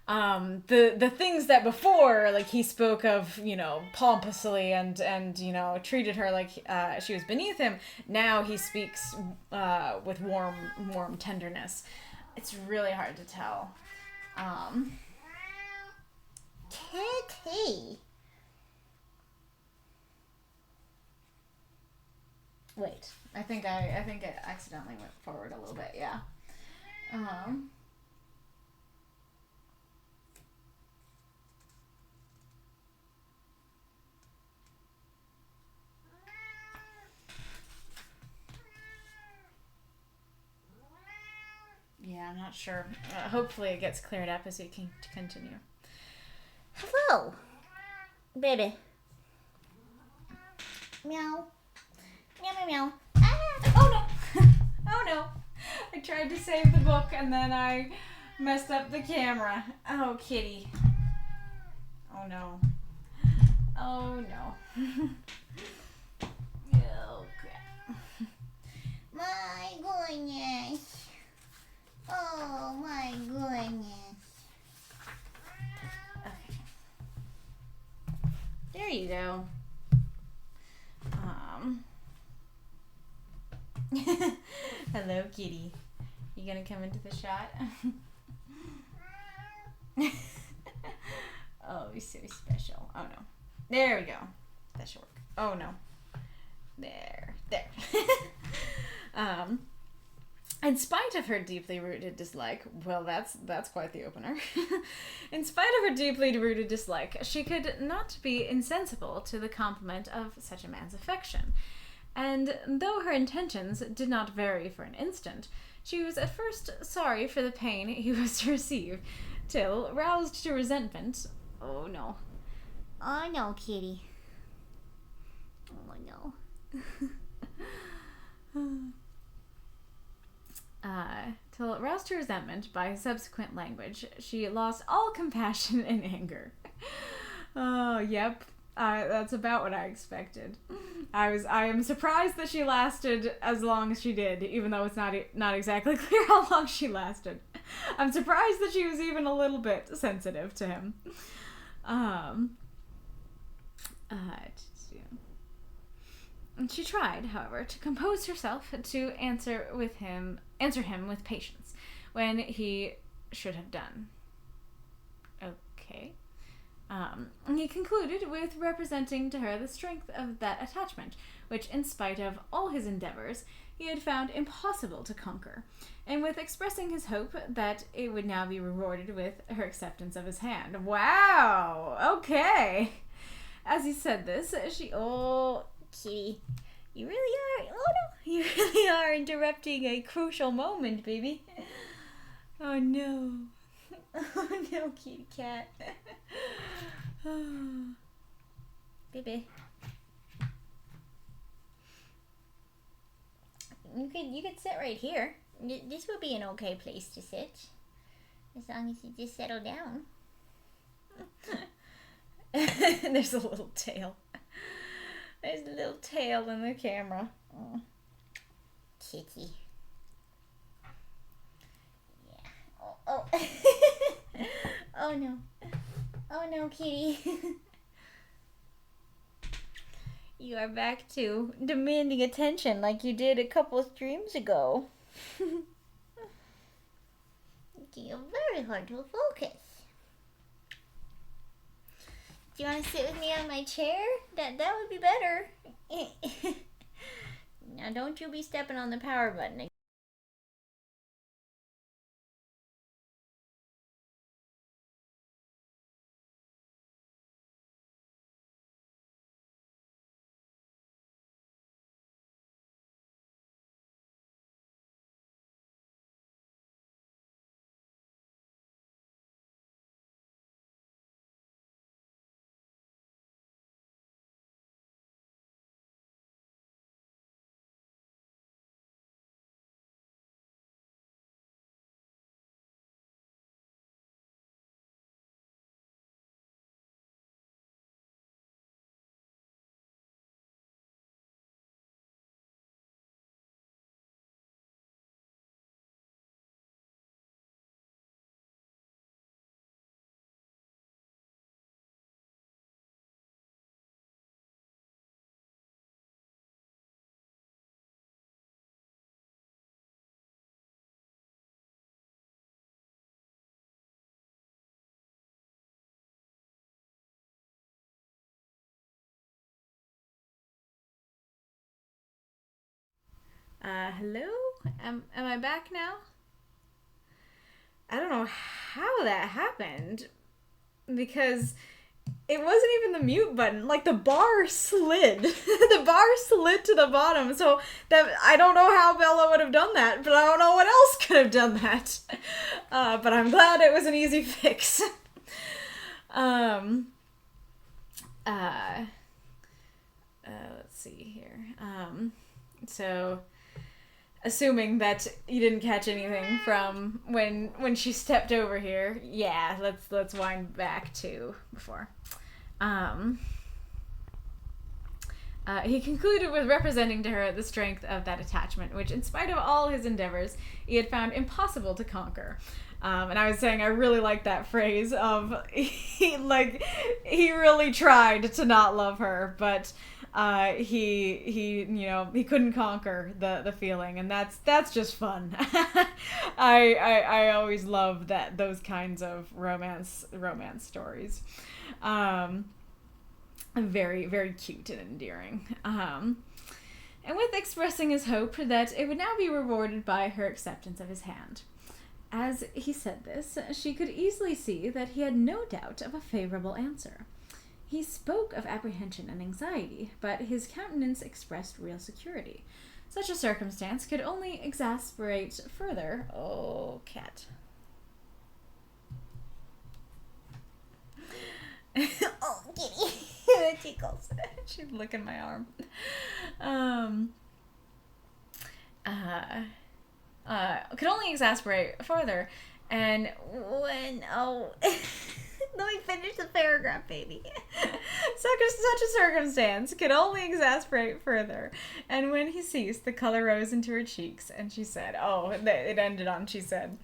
the things that before, like he spoke of, you know, pompously and you know, treated her like she was beneath him. Now he speaks with warm tenderness. It's really hard to tell. Kitty. Wait, I think I accidentally went forward a little bit. Yeah. Um. Yeah, I'm not sure. Hopefully, it gets cleared up as we can continue. Hello. Baby. Meow. Meow, meow, meow. Ah. Oh no! Oh no! I tried to save the book and then I messed up the camera. Oh, kitty. Oh no. Oh no. Oh crap. My goodness. Oh my goodness. Okay. There you go. Hello, kitty. You gonna come into the shot? Oh, you're so special. Oh no. There we go. That should work. Oh no. There. In spite of her deeply rooted dislike, well, that's quite the opener. In spite of her deeply rooted dislike, she could not be insensible to the compliment of such a man's affection. And though her intentions did not vary for an instant, she was at first sorry for the pain he was to receive, till, roused to resentment, oh no. Oh no, kitty. Oh no. Till roused to resentment by his subsequent language, she lost all compassion and anger. Oh, yep. That's about what I expected. I am surprised that she lasted as long as she did, even though it's not exactly clear how long she lasted. I'm surprised that she was even a little bit sensitive to him. She tried, however, to compose herself to answer him with patience, when he should have done. Okay. He concluded with representing to her the strength of that attachment, which, in spite of all his endeavors, he had found impossible to conquer, and with expressing his hope that it would now be rewarded with her acceptance of his hand. Wow! Okay! As he said this, oh, kitty, you really are, oh no, you really are interrupting a crucial moment, baby. Oh no. Oh no, kitty cat. Baby. You could sit right here. This would be an okay place to sit. As long as you just settle down. There's a little tail. There's a little tail in the camera. Oh. Kitty. Yeah. Oh. Oh no. Oh no, kitty. You are back to demanding attention like you did a couple streams ago. You're very hard to focus. Do you want to sit with me on my chair? That would be better. Now don't you be stepping on the power button again. Hello? Am I back now? I don't know how that happened, because it wasn't even the mute button. Like, the bar slid. The bar slid to the bottom, so that I don't know how Bella would have done that, but I don't know what else could have done that. But I'm glad it was an easy fix. Let's see here. So, assuming that you didn't catch anything from when she stepped over here, yeah, let's wind back to before. He concluded with representing to her the strength of that attachment, which, in spite of all his endeavors, he had found impossible to conquer. And I was saying I really like that phrase of he really tried to not love her, but he couldn't conquer the feeling, and that's just fun. I always love those kinds of romance stories. Very, very cute and endearing. And with expressing his hope that it would now be rewarded by her acceptance of his hand. As he said this, she could easily see that he had no doubt of a favorable answer. He spoke of apprehension and anxiety, but his countenance expressed real security. Such a circumstance could only exasperate further. Oh, cat. Oh, kitty. The tickles. She's licking my arm. Could only exasperate further. And when, let me finish the paragraph, baby. Such a circumstance could only exasperate further. And when he ceased, the color rose into her cheeks, and she said, it ended on, she said.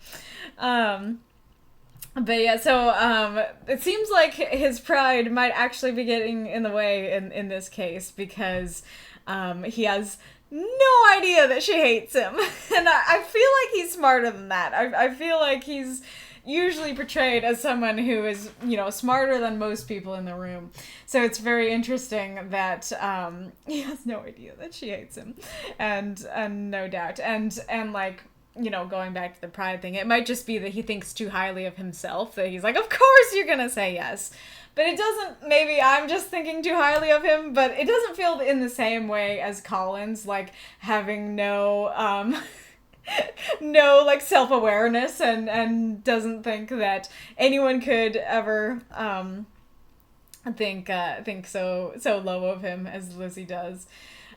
But yeah, so it seems like his pride might actually be getting in the way in this case, because he has no idea that she hates him. And I feel like he's smarter than that. I feel like he's usually portrayed as someone who is, smarter than most people in the room. So it's very interesting that he has no idea that she hates him. And no doubt. And like, going back to the pride thing, it might just be that he thinks too highly of himself, that he's like, of course you're gonna say yes. But it doesn't, maybe I'm just thinking too highly of him, but it doesn't feel in the same way as Colin's, like, having no like, self-awareness and doesn't think that anyone could ever think so low of him as Lizzie does.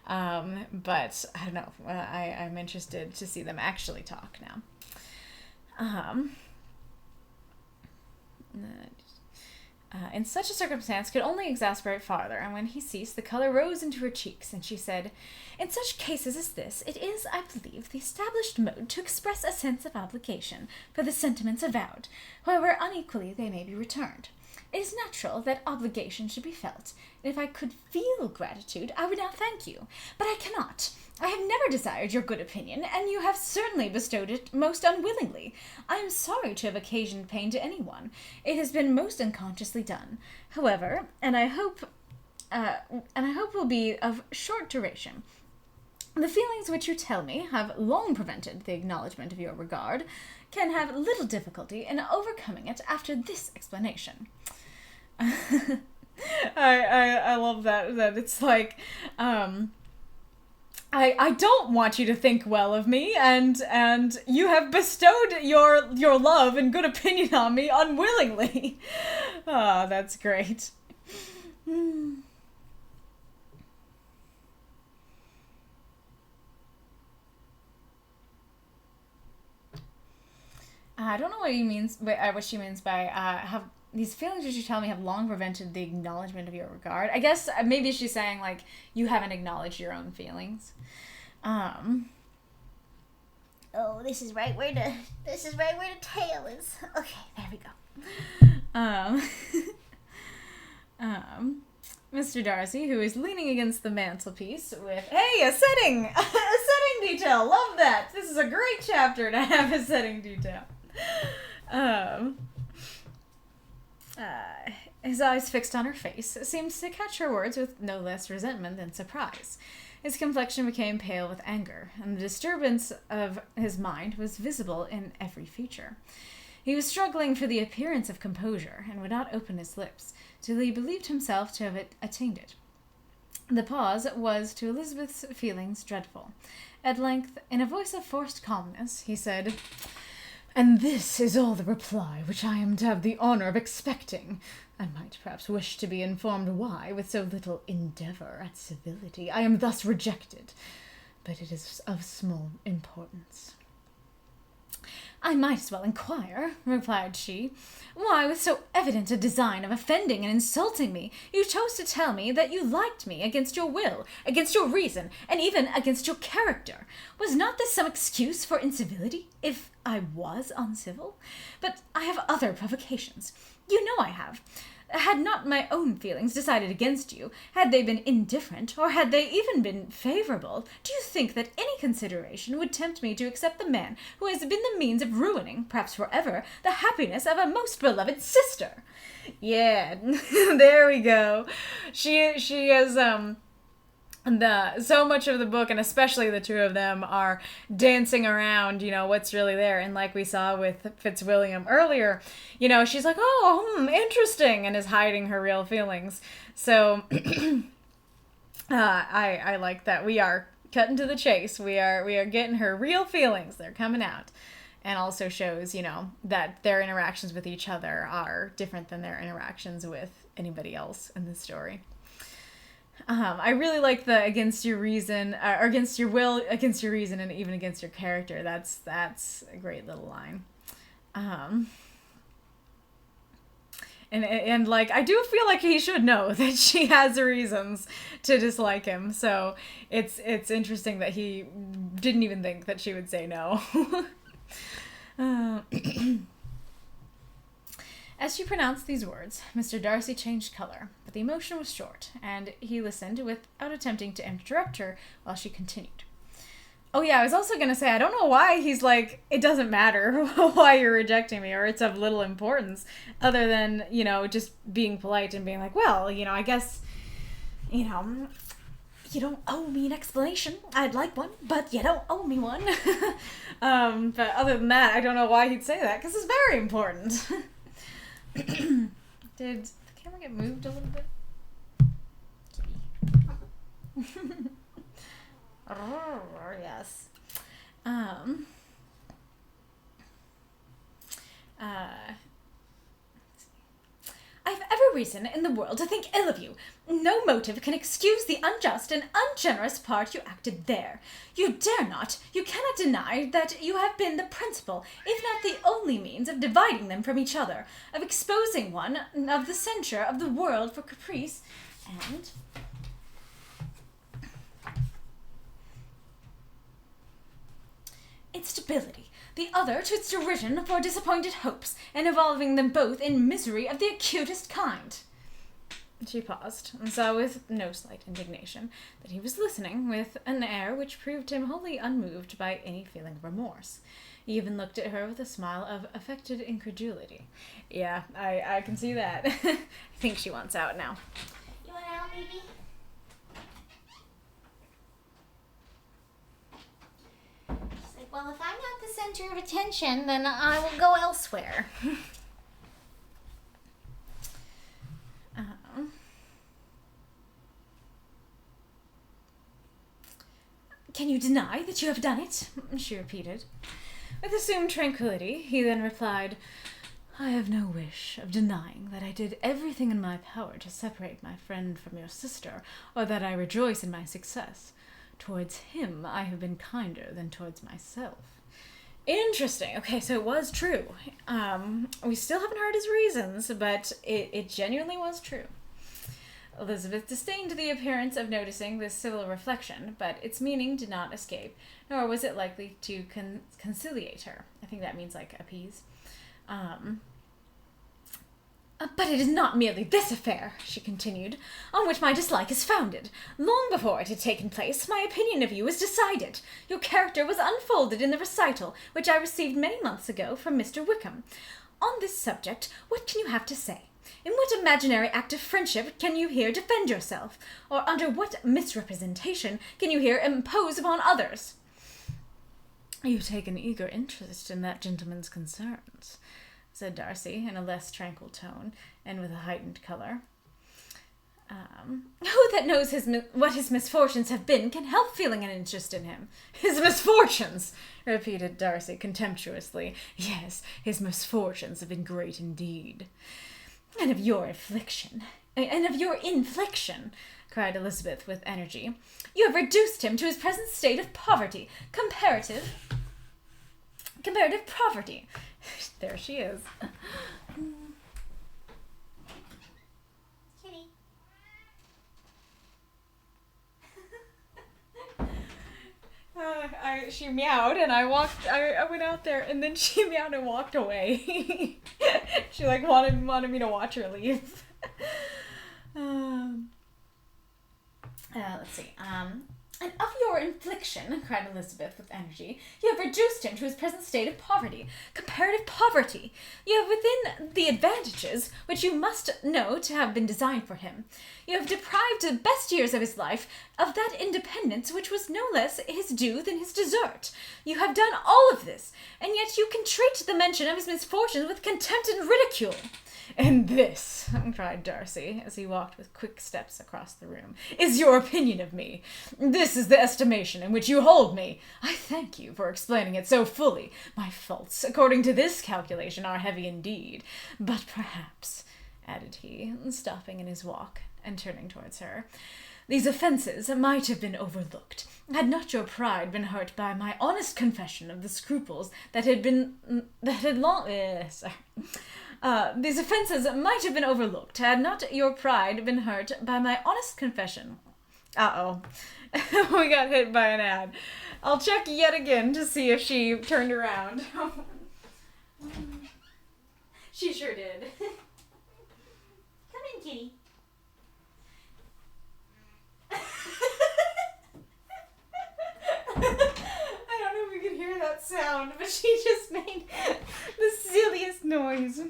But I don't know. I'm interested to see them actually talk now. In such a circumstance could only exasperate farther, and when he ceased, the color rose into her cheeks, and she said, "In such cases as this, it is, I believe, the established mode to express a sense of obligation for the sentiments avowed, however unequally they may be returned. It is natural that obligation should be felt, and if I could feel gratitude, I would now thank you. But I cannot. I have never desired your good opinion, and you have certainly bestowed it most unwillingly. I am sorry to have occasioned pain to anyone. It has been most unconsciously done. However, and I hope will be of short duration. The feelings which you tell me have long prevented the acknowledgement of your regard, can have little difficulty in overcoming it after this explanation." I love that it's like, I don't want you to think well of me, and you have bestowed your love and good opinion on me unwillingly. Oh, that's great. I don't know what she means by have these feelings which you tell me have long prevented the acknowledgement of your regard. I guess maybe she's saying, like, you haven't acknowledged your own feelings. Oh, this is right where the tail is. Okay, there we go. Mr. Darcy, who is leaning against the mantelpiece with, hey, a setting detail. Love that. This is a great chapter to have a setting detail. His eyes fixed on her face seemed to catch her words with no less resentment than surprise. His complexion became pale with anger, and the disturbance of his mind was visible in every feature. He was struggling for the appearance of composure, and would not open his lips till he believed himself to have attained it. The pause was, to Elizabeth's feelings, dreadful. At length, in a voice of forced calmness, he said, "And this is all the reply which I am to have the honour of expecting. I might perhaps wish to be informed why, with so little endeavour at civility, I am thus rejected, but it is of small importance." "I might as well inquire," replied she, "why, with so evident a design of offending and insulting me, you chose to tell me that you liked me against your will, against your reason, and even against your character. Was not this some excuse for incivility, if I was uncivil? But I have other provocations. You know I have. Had not my own feelings decided against you, had they been indifferent, or had they even been favourable, do you think that any consideration would tempt me to accept the man who has been the means of ruining, perhaps forever, the happiness of a most beloved sister?" Yeah, there we go. She is, so much of the book, and especially the two of them, are dancing around, what's really there. And like we saw with Fitzwilliam earlier, she's like, "Oh, interesting," and is hiding her real feelings. So I like that. We are cutting to the chase. We are getting her real feelings. They're coming out. And also shows, that their interactions with each other are different than their interactions with anybody else in the story. I really like the against your reason, or against your will, against your reason, and even against your character. That's a great little line. And like, I do feel like he should know that she has reasons to dislike him. So it's interesting that he didn't even think that she would say no. As she pronounced these words, Mr. Darcy changed colour, but the emotion was short, and he listened without attempting to interrupt her while she continued. "Oh yeah, I was also going to say, I don't know why he's like, it doesn't matter why you're rejecting me, or it's of little importance, other than, just being polite and being like, well, I guess, you don't owe me an explanation. I'd like one, but you don't owe me one." But other than that, I don't know why he'd say that, because it's very important. Did the camera get moved a little bit? Oh, yes. "I've every reason in the world to think ill of you. No motive can excuse the unjust and ungenerous part you acted there. You cannot deny that you have been the principal, if not the only means of dividing them from each other, of exposing one of the censure of the world for caprice, and instability, the other to its derision for disappointed hopes, and involving them both in misery of the acutest kind." She paused, and saw with no slight indignation that he was listening with an air which proved him wholly unmoved by any feeling of remorse. He even looked at her with a smile of affected incredulity. Yeah, I can see that. I think she wants out now. You want out, baby? She's like, "Well, if I'm not the center of attention, then I will go elsewhere." "Can you deny that you have done it?" she repeated. With assumed tranquillity, he then replied, "I have no wish of denying that I did everything in my power to separate my friend from your sister, or that I rejoice in my success. Towards him I have been kinder than towards myself." Interesting. Okay, so it was true. We still haven't heard his reasons, but it genuinely was true. Elizabeth disdained the appearance of noticing this civil reflection, but its meaning did not escape, nor was it likely to conciliate her. I think that means, like, appease. "But it is not merely this affair," she continued, "on which my dislike is founded. Long before it had taken place, my opinion of you was decided. Your character was unfolded in the recital, which I received many months ago from Mr. Wickham. On this subject, what can you have to say? In what imaginary act of friendship can you here defend yourself? Or under what misrepresentation can you here impose upon others? You take an eager interest in that gentleman's concerns, said Darcy in a less tranquil tone, and with a heightened colour. Who that knows what his misfortunes have been can help feeling an interest in him. His misfortunes, repeated Darcy contemptuously. Yes, his misfortunes have been great indeed. And of your infliction, cried Elizabeth with energy. You have reduced him to his present state of poverty, comparative poverty. There she is. She meowed and I went out there and then she meowed and walked away. She wanted me to watch her leave. Let's see. And of your infliction, cried Elizabeth with energy, you have reduced him to his present state of poverty, comparative poverty. You have within the advantages which you must know to have been designed for him. You have deprived the best years of his life of that independence which was no less his due than his desert. You have done all of this, and yet you can treat the mention of his misfortunes with contempt and ridicule. And this, cried Darcy, as he walked with quick steps across the room, is your opinion of me. This is the estimation in which you hold me. I thank you for explaining it so fully. My faults, according to this calculation, are heavy indeed. But perhaps, added he, stopping in his walk and turning towards her, these offences might have been overlooked, had not your pride been hurt by my honest confession of the scruples these offences might have been overlooked, had not your pride been hurt by my honest confession. Uh-oh. We got hit by an ad. I'll check yet again to see if she turned around. She sure did. Come in, kitty. I don't know if you can hear that sound, but she just made the silliest noise.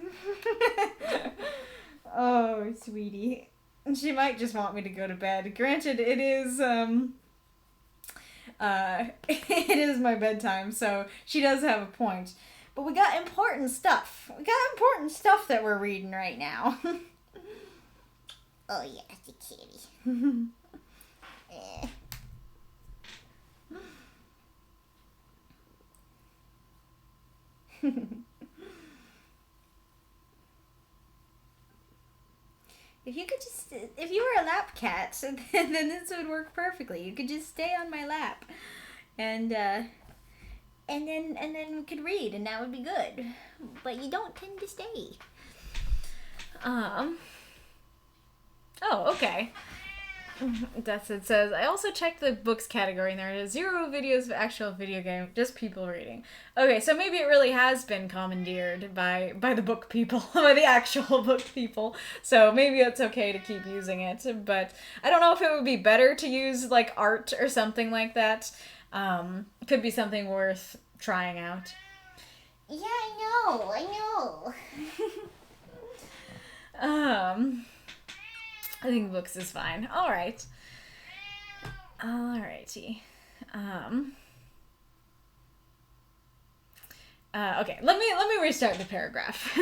Oh, sweetie. She might just want me to go to bed. Granted, it is it is my bedtime, so she does have a point. But we got important stuff. We got important stuff that we're reading right now. Oh, yeah, the kitty. If you were a lap cat, then this would work perfectly. You could just stay on my lap, and then we could read, and that would be good. But you don't tend to stay. Oh, okay. That's it says. I also checked the books category and there are 0 videos of actual video game, just people reading. Okay, so maybe it really has been commandeered by the book people, by the actual book people. So maybe it's okay to keep using it, but I don't know if it would be better to use like art or something like that. Could be something worth trying out. Yeah, I know. I think books is fine. Alright. Alrighty. Okay, let me restart the paragraph.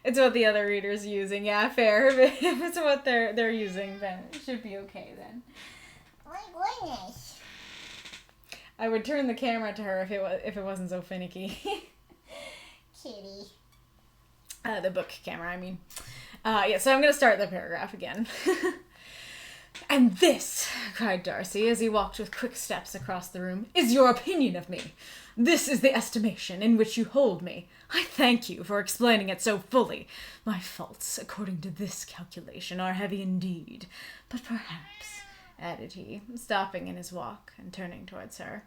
It's what the other reader's using. Yeah, fair. If it's what they're using, then it should be okay then. My goodness. I would turn the camera to her if it wasn't so finicky. Kitty. The book camera, I mean. Yeah, so I'm going to start the paragraph again. And this, cried Darcy, as he walked with quick steps across the room, is your opinion of me. This is the estimation in which you hold me. I thank you for explaining it so fully. My faults, according to this calculation, are heavy indeed. But perhaps, added he, stopping in his walk and turning towards her,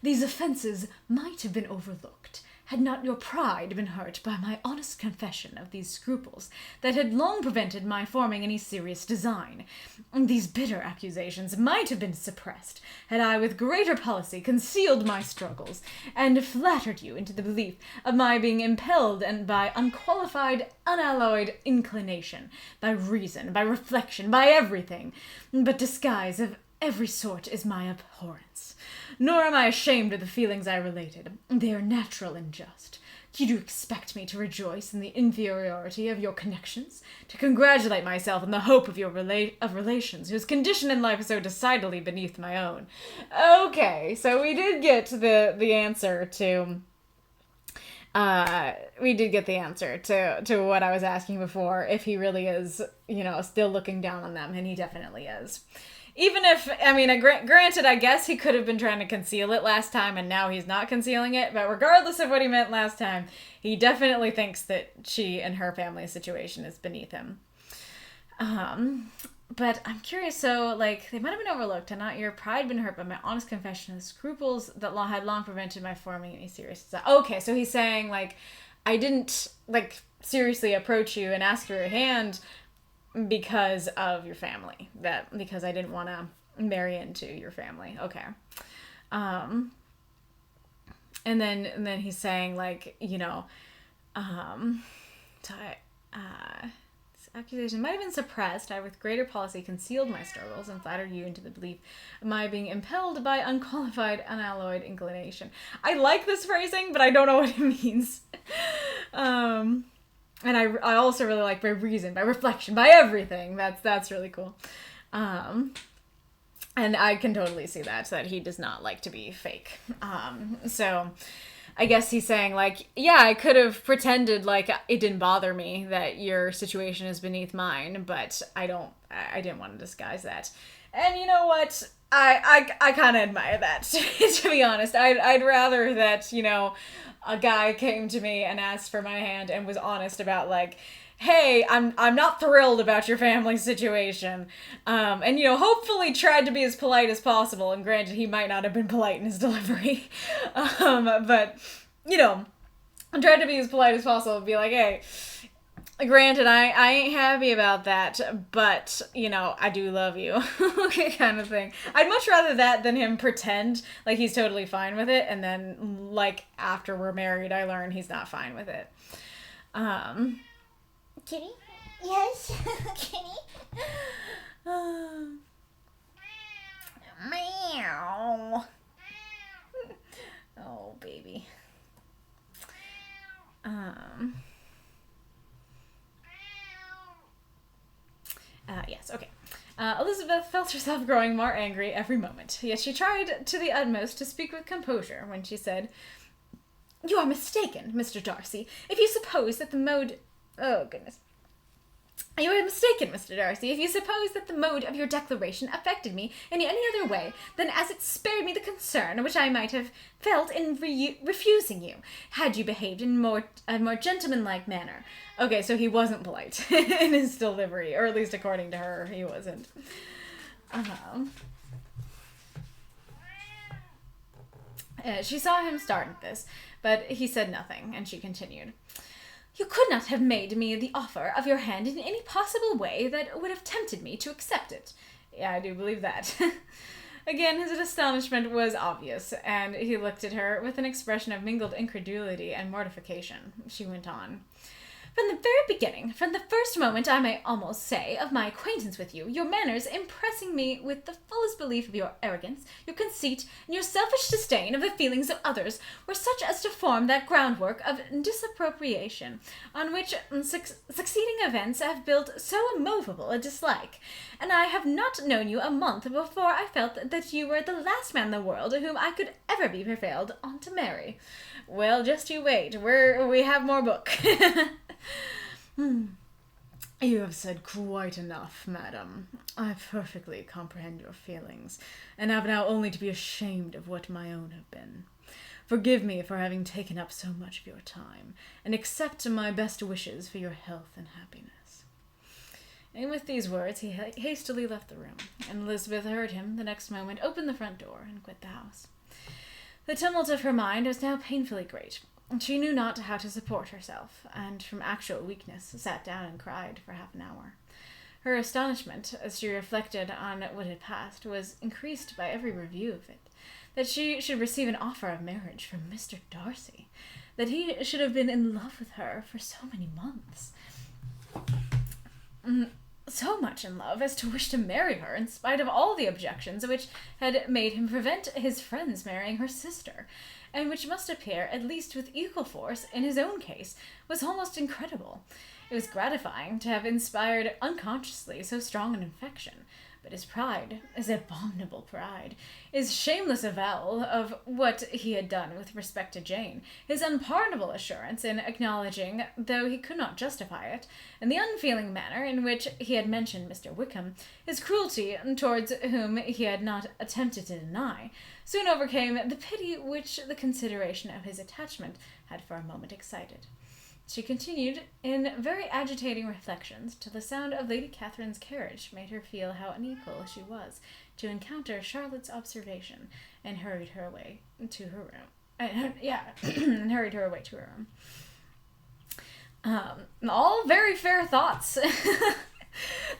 these offences might have been overlooked, had not your pride been hurt by my honest confession of these scruples that had long prevented my forming any serious design. These bitter accusations might have been suppressed, had I with greater policy concealed my struggles, and flattered you into the belief of my being impelled and by unqualified, unalloyed inclination, by reason, by reflection, by everything. But disguise of every sort is my abhorrence. Nor am I ashamed of the feelings I related. They are natural and just. Did you expect me to rejoice in the inferiority of your connections? To congratulate myself in the hope of your relations, whose condition in life is so decidedly beneath my own? Okay, so we did get the answer to... we did get the answer to what I was asking before, if he really is, still looking down on them, and he definitely is. Even if, granted, I guess he could have been trying to conceal it last time, and now he's not concealing it, but regardless of what he meant last time, he definitely thinks that she and her family's situation is beneath him. But I'm curious, so, they might have been overlooked, and not your pride been hurt by my honest confession of the scruples that had long prevented my forming any serious desire. Okay, so he's saying, I didn't, seriously approach you and ask for your hand because of your family. Because I didn't want to marry into your family. Okay. And then he's saying, this accusation might have been suppressed. I, with greater policy, concealed my struggles and flattered you into the belief of my being impelled by unqualified, unalloyed inclination. I like this phrasing, but I don't know what it means. And I also really like by reason, by reflection, by everything. That's really cool. And I can totally see that he does not like to be fake. So I guess he's saying, I could have pretended it didn't bother me that your situation is beneath mine, but I didn't want to disguise that. And you know what? I kind of admire that, to be honest. I'd rather that, a guy came to me and asked for my hand and was honest about, hey, I'm not thrilled about your family situation. And, hopefully tried to be as polite as possible. And granted, he might not have been polite in his delivery. But, I tried to be as polite as possible and be like, hey, granted, I ain't happy about that, but, I do love you. Okay, kind of thing. I'd much rather that than him pretend he's totally fine with it, and then, after we're married, I learn he's not fine with it. Kitty? Yes, Kitty? Meow. Oh, baby. Yes, okay. Elizabeth felt herself growing more angry every moment, yet she tried to the utmost to speak with composure when she said, "You are mistaken, Mr. Darcy, if you suppose that the mode... Oh, goodness. You are mistaken, Mr. Darcy, if you suppose that the mode of your declaration affected me in any other way than as it spared me the concern which I might have felt in refusing you, had you behaved in a more gentlemanlike manner." Okay, so he wasn't polite in his delivery, or at least according to her, he wasn't. She saw him start at this, but he said nothing, and she continued. "You could not have made me the offer of your hand in any possible way that would have tempted me to accept it." Yeah, I do believe that. Again, his astonishment was obvious, and he looked at her with an expression of mingled incredulity and mortification. She went on. "From the very beginning, from the first moment, I may almost say, of my acquaintance with you, your manners impressing me with the fullest belief of your arrogance, your conceit, and your selfish disdain of the feelings of others, were such as to form that groundwork of disapprobation, on which succeeding events have built so immovable a dislike. And I have not known you a month before I felt that you were the last man in the world whom I could ever be prevailed on to marry." Well, just you wait. We have more book. "You have said quite enough, madam. I perfectly comprehend your feelings, and have now only to be ashamed of what my own have been. Forgive me for having taken up so much of your time, and accept my best wishes for your health and happiness." And with these words, he hastily left the room, and Elizabeth heard him, the next moment, open the front door and quit the house. The tumult of her mind was now painfully great. She knew not how to support herself, and from actual weakness sat down and cried for half an hour. Her astonishment, as she reflected on what had passed, was increased by every review of it. That she should receive an offer of marriage from Mr. Darcy. That he should have been in love with her for so many months. So much in love as to wish to marry her in spite of all the objections which had made him prevent his friends marrying her sister, and which must appear, at least with equal force, in his own case, was almost incredible. It was gratifying to have inspired unconsciously so strong an affection, but his pride, his abominable pride, his shameless avowal of what he had done with respect to Jane, his unpardonable assurance in acknowledging, though he could not justify it, and the unfeeling manner in which he had mentioned Mr. Wickham, his cruelty towards whom he had not attempted to deny, soon overcame the pity which the consideration of his attachment had for a moment excited. She continued in very agitating reflections till the sound of Lady Catherine's carriage made her feel how unequal she was to encounter Charlotte's observation, and hurried her away to her room. And hurried her away to her room. All very fair thoughts.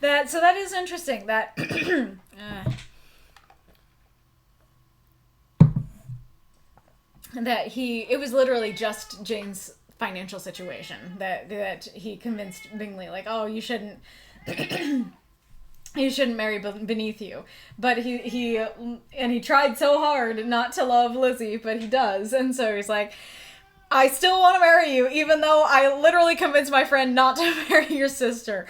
That is interesting. That it was literally just Jane's financial situation that he convinced Bingley, like, oh, you shouldn't marry beneath you. But he tried so hard not to love Lizzie, but he does, and so he's like, I still want to marry you, even though I literally convinced my friend not to marry your sister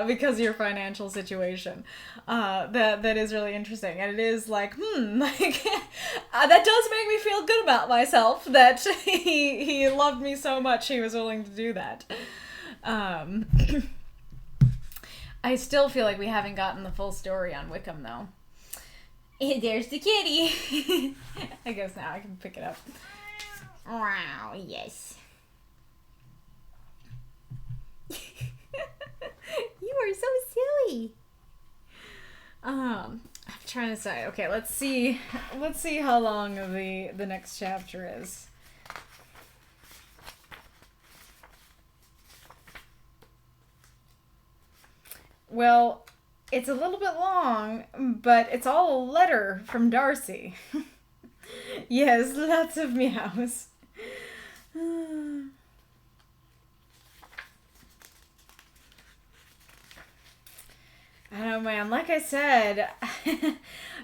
because of your financial situation. That is really interesting, and it is like, that does make me feel good about myself, that he loved me so much he was willing to do that. I still feel like we haven't gotten the full story on Wickham, though. There's the kitty. I guess now I can pick it up. Wow, yes. You are so silly. I'm trying to say, okay, let's see how long the next chapter is. Well, it's a little bit long, but it's all a letter from Darcy. Yes, lots of meows. I don't know, man. Like I said,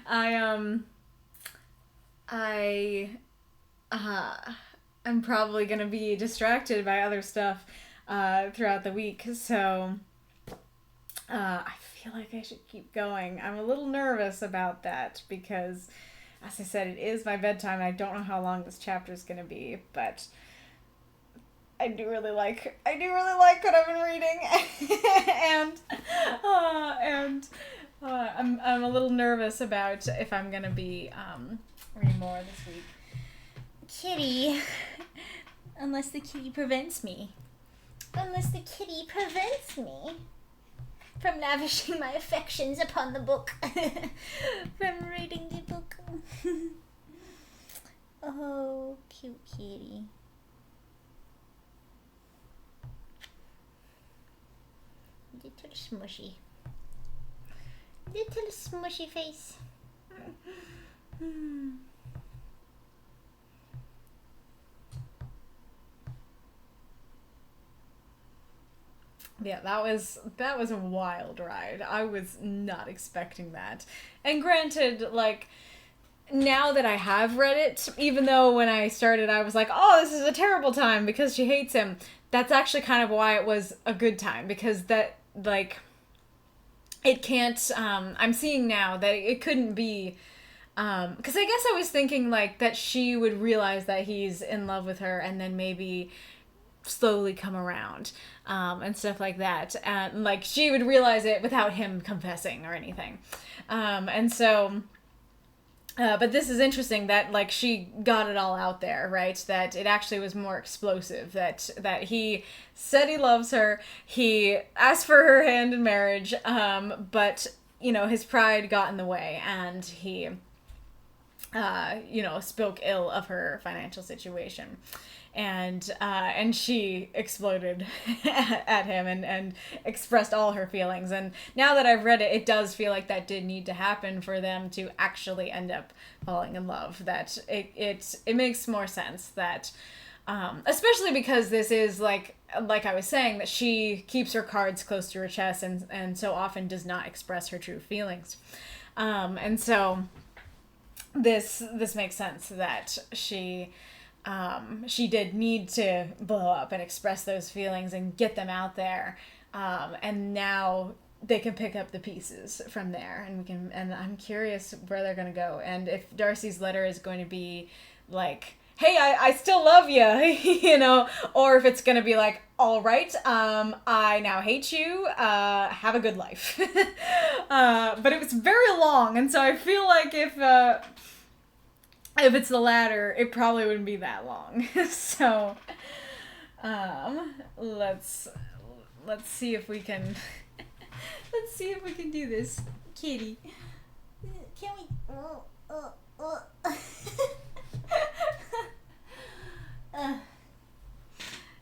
I'm probably gonna be distracted by other stuff throughout the week, so I feel like I should keep going. I'm a little nervous about that because, as I said, it is my bedtime. I don't know how long this chapter is gonna be, but I do really like what I've been reading, and I'm a little nervous about if I'm gonna be reading more this week. Kitty, unless the kitty prevents me from lavishing my affections upon the book, from reading the book. Oh, cute kitty. Little smushy face. Yeah, that was a wild ride. I was not expecting that. And granted, like, now that I have read it, even though when I started I was like, oh, this is a terrible time because she hates him, that's actually kind of why it was a good time, because that, like, it can't, I'm seeing now that it couldn't be, because I guess I was thinking, like, that she would realize that he's in love with her and then maybe slowly come around, and stuff like that, and, like, she would realize it without him confessing or anything, and so, but this is interesting that, like, she got it all out there, right? That it actually was more explosive, that he said he loves her, he asked for her hand in marriage, but, you know, his pride got in the way, and he, spoke ill of her financial situation. and she exploded at him and expressed all her feelings. And now that I've read it, it does feel like that did need to happen for them to actually end up falling in love. That it makes more sense that, especially because this is like I was saying, that she keeps her cards close to her chest and so often does not express her true feelings. And so this makes sense that she did need to blow up and express those feelings and get them out there. And now they can pick up the pieces from there, and I'm curious where they're going to go. And if Darcy's letter is going to be like, hey, I still love you, you know, or if it's going to be like, all right, I now hate you, have a good life. But it was very long, and so I feel like if it's the latter, it probably wouldn't be that long. So, let's see if we can, do this, kitty. Can we?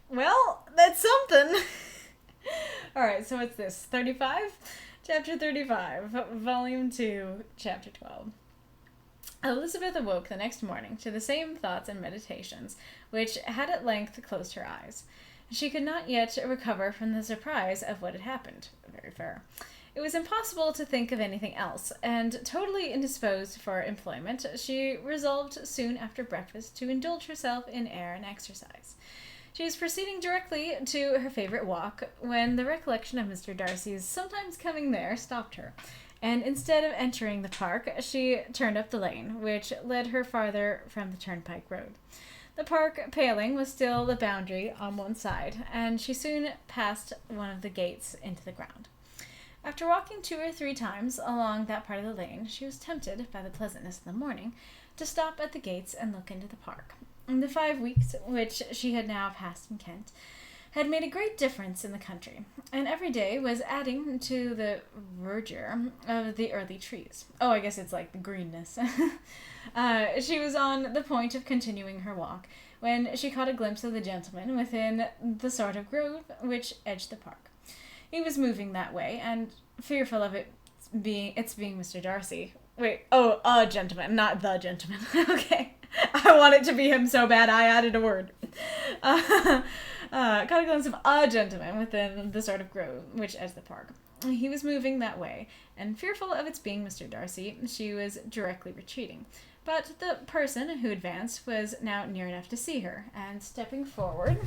Well, that's something. All right, so what's this? 35? Chapter 35, Volume 2, Chapter 12. Elizabeth awoke the next morning to the same thoughts and meditations, which had at length closed her eyes. She could not yet recover from the surprise of what had happened. Very fair. It was impossible to think of anything else, and totally indisposed for employment, she resolved soon after breakfast to indulge herself in air and exercise. She was proceeding directly to her favorite walk when the recollection of Mr. Darcy's sometimes coming there stopped her, and instead of entering the park, she turned up the lane, which led her farther from the turnpike road. The park paling was still the boundary on one side, and she soon passed one of the gates into the ground. After walking 2 or 3 times along that part of the lane, she was tempted, by the pleasantness of the morning, to stop at the gates and look into the park. The 5 weeks which she had now passed in Kent had made a great difference in the country, and every day was adding to the verdure of the early trees. Oh, I guess it's like the greenness. She was on the point of continuing her walk when she caught a glimpse of the gentleman within the sort of grove which edged the park. He was moving that way, and fearful of its being Mr. Darcy. Wait, a gentleman, not the gentleman. Okay. I want it to be him so bad I added a word. Caught a glimpse of a gentleman within the sort of grove which edged the park. He was moving that way, and fearful of its being Mr. Darcy, she was directly retreating. But the person who advanced was now near enough to see her, and stepping forward,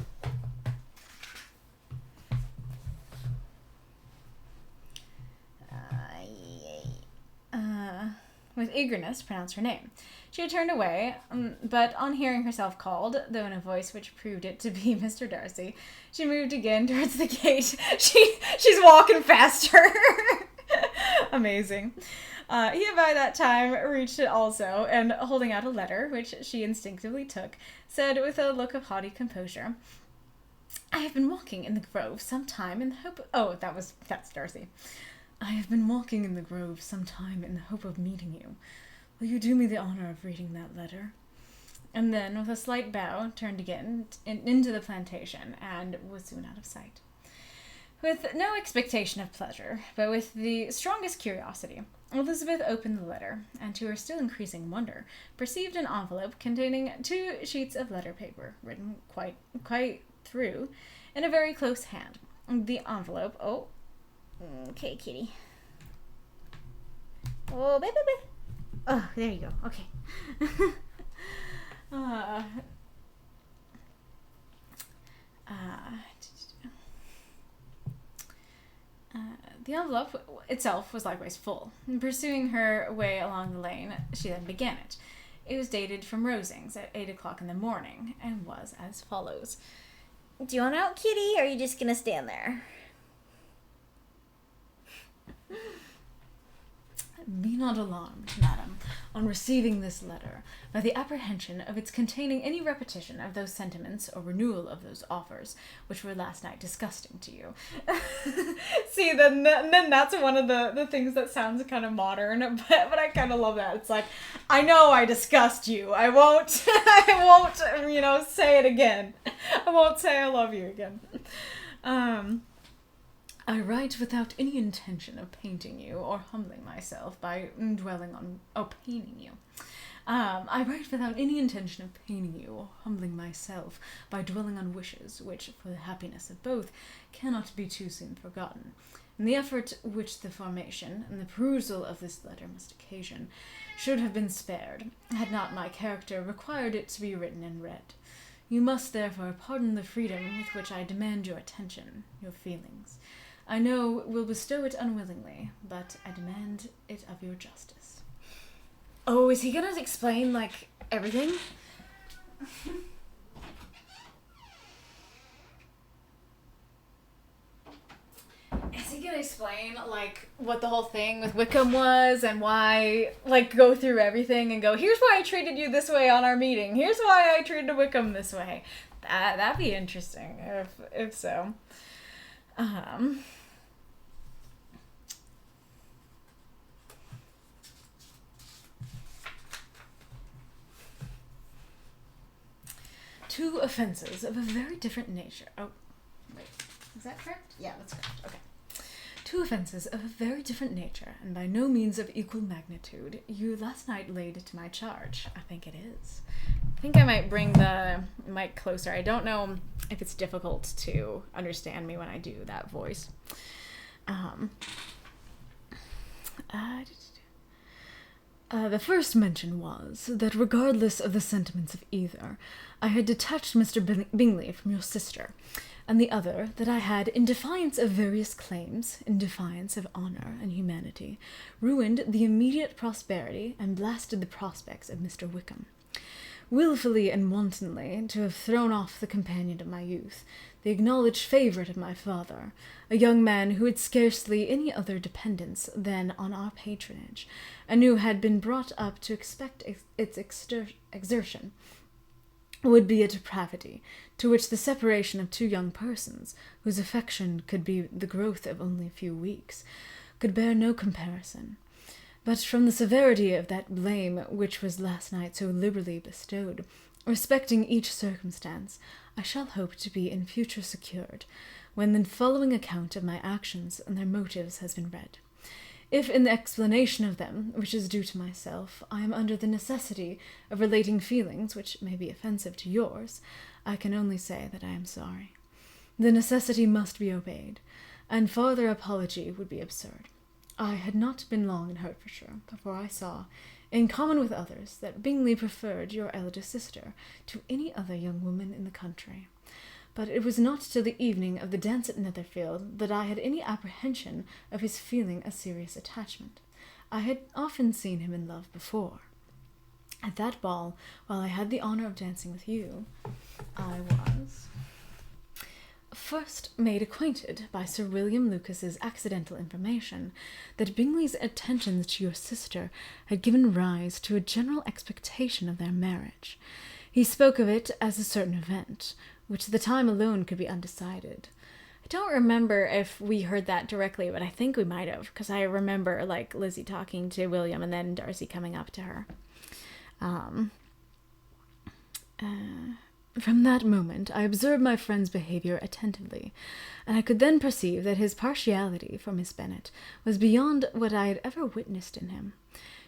with eagerness pronounced her name. She had turned away, but on hearing herself called, though in a voice which proved it to be Mr. Darcy, she moved again towards the gate. She's walking faster. Amazing. He had by that time reached it also, and holding out a letter, which she instinctively took, said with a look of haughty composure, "I have been walking in the grove some time in the hope of—" Oh, that's Darcy. "I have been walking in the grove some time in the hope of meeting you. Will you do me the honor of reading that letter?" And then, with a slight bow, turned again into the plantation, and was soon out of sight. With no expectation of pleasure, but with the strongest curiosity, Elizabeth opened the letter, and to her still increasing wonder, perceived an envelope containing 2 sheets of letter paper, written quite through, in a very close hand. The envelope, okay, kitty. Oh, baby. Oh, there you go. Okay. The envelope itself was likewise full. Pursuing her way along the lane, she then began it. It was dated from Rosings at 8 o'clock in the morning, and was as follows. Do you want out, kitty, or are you just gonna stand there? Be not alarmed, madam, on receiving this letter, by the apprehension of its containing any repetition of those sentiments or renewal of those offers which were last night disgusting to you. See, then that's one of the things that sounds kind of modern, but I kind of love that. It's like, I know I disgust you. I won't, say it again. I won't say I love you again. I write without any intention of painting you or humbling myself by dwelling on, paining you. I write without any intention of paining you or humbling myself by dwelling on wishes which, for the happiness of both, cannot be too soon forgotten. And the effort which the formation and the perusal of this letter must occasion should have been spared, had not my character required it to be written and read. You must therefore pardon the freedom with which I demand your attention, your feelings. I know will bestow it unwillingly, but I demand it of your justice. Oh, is he gonna explain, everything? Is he gonna explain, what the whole thing with Wickham was and why, go through everything and go, here's why I treated you this way on our meeting. Here's why I treated Wickham this way. That'd be interesting, if so. Two offenses of a very different nature. Oh, wait. Is that correct? Yeah, that's correct. Okay. Two offenses of a very different nature, and by no means of equal magnitude, you last night laid to my charge. I think it is. I think I might bring the mic closer. I don't know if it's difficult to understand me when I do that voice. The first mention was that regardless of the sentiments of either, I had detached Mr. Bingley from your sister, and the other that I had, in defiance of various claims, in defiance of honour and humanity, ruined the immediate prosperity and blasted the prospects of Mr. Wickham. Wilfully and wantonly to have thrown off the companion of my youth, the acknowledged favourite of my father, a young man who had scarcely any other dependence than on our patronage, and who had been brought up to expect its exertion, would be a depravity, to which the separation of two young persons, whose affection could be the growth of only a few weeks, could bear no comparison. But from the severity of that blame which was last night so liberally bestowed, respecting each circumstance, I shall hope to be in future secured, when the following account of my actions and their motives has been read. If in the explanation of them, which is due to myself, I am under the necessity of relating feelings which may be offensive to yours, I can only say that I am sorry. The necessity must be obeyed, and farther apology would be absurd. I had not been long in Hertfordshire before I saw, in common with others, that Bingley preferred your eldest sister to any other young woman in the country. But it was not till the evening of the dance at Netherfield that I had any apprehension of his feeling a serious attachment. I had often seen him in love before. At that ball, while I had the honour of dancing with you, I was first made acquainted by Sir William Lucas's accidental information that Bingley's attentions to your sister had given rise to a general expectation of their marriage. He spoke of it as a certain event, which the time alone could be undecided. I don't remember if we heard that directly, but I think we might have, because I remember, Lizzie talking to William and then Darcy coming up to her. From that moment, I observed my friend's behaviour attentively, and I could then perceive that his partiality for Miss Bennet was beyond what I had ever witnessed in him.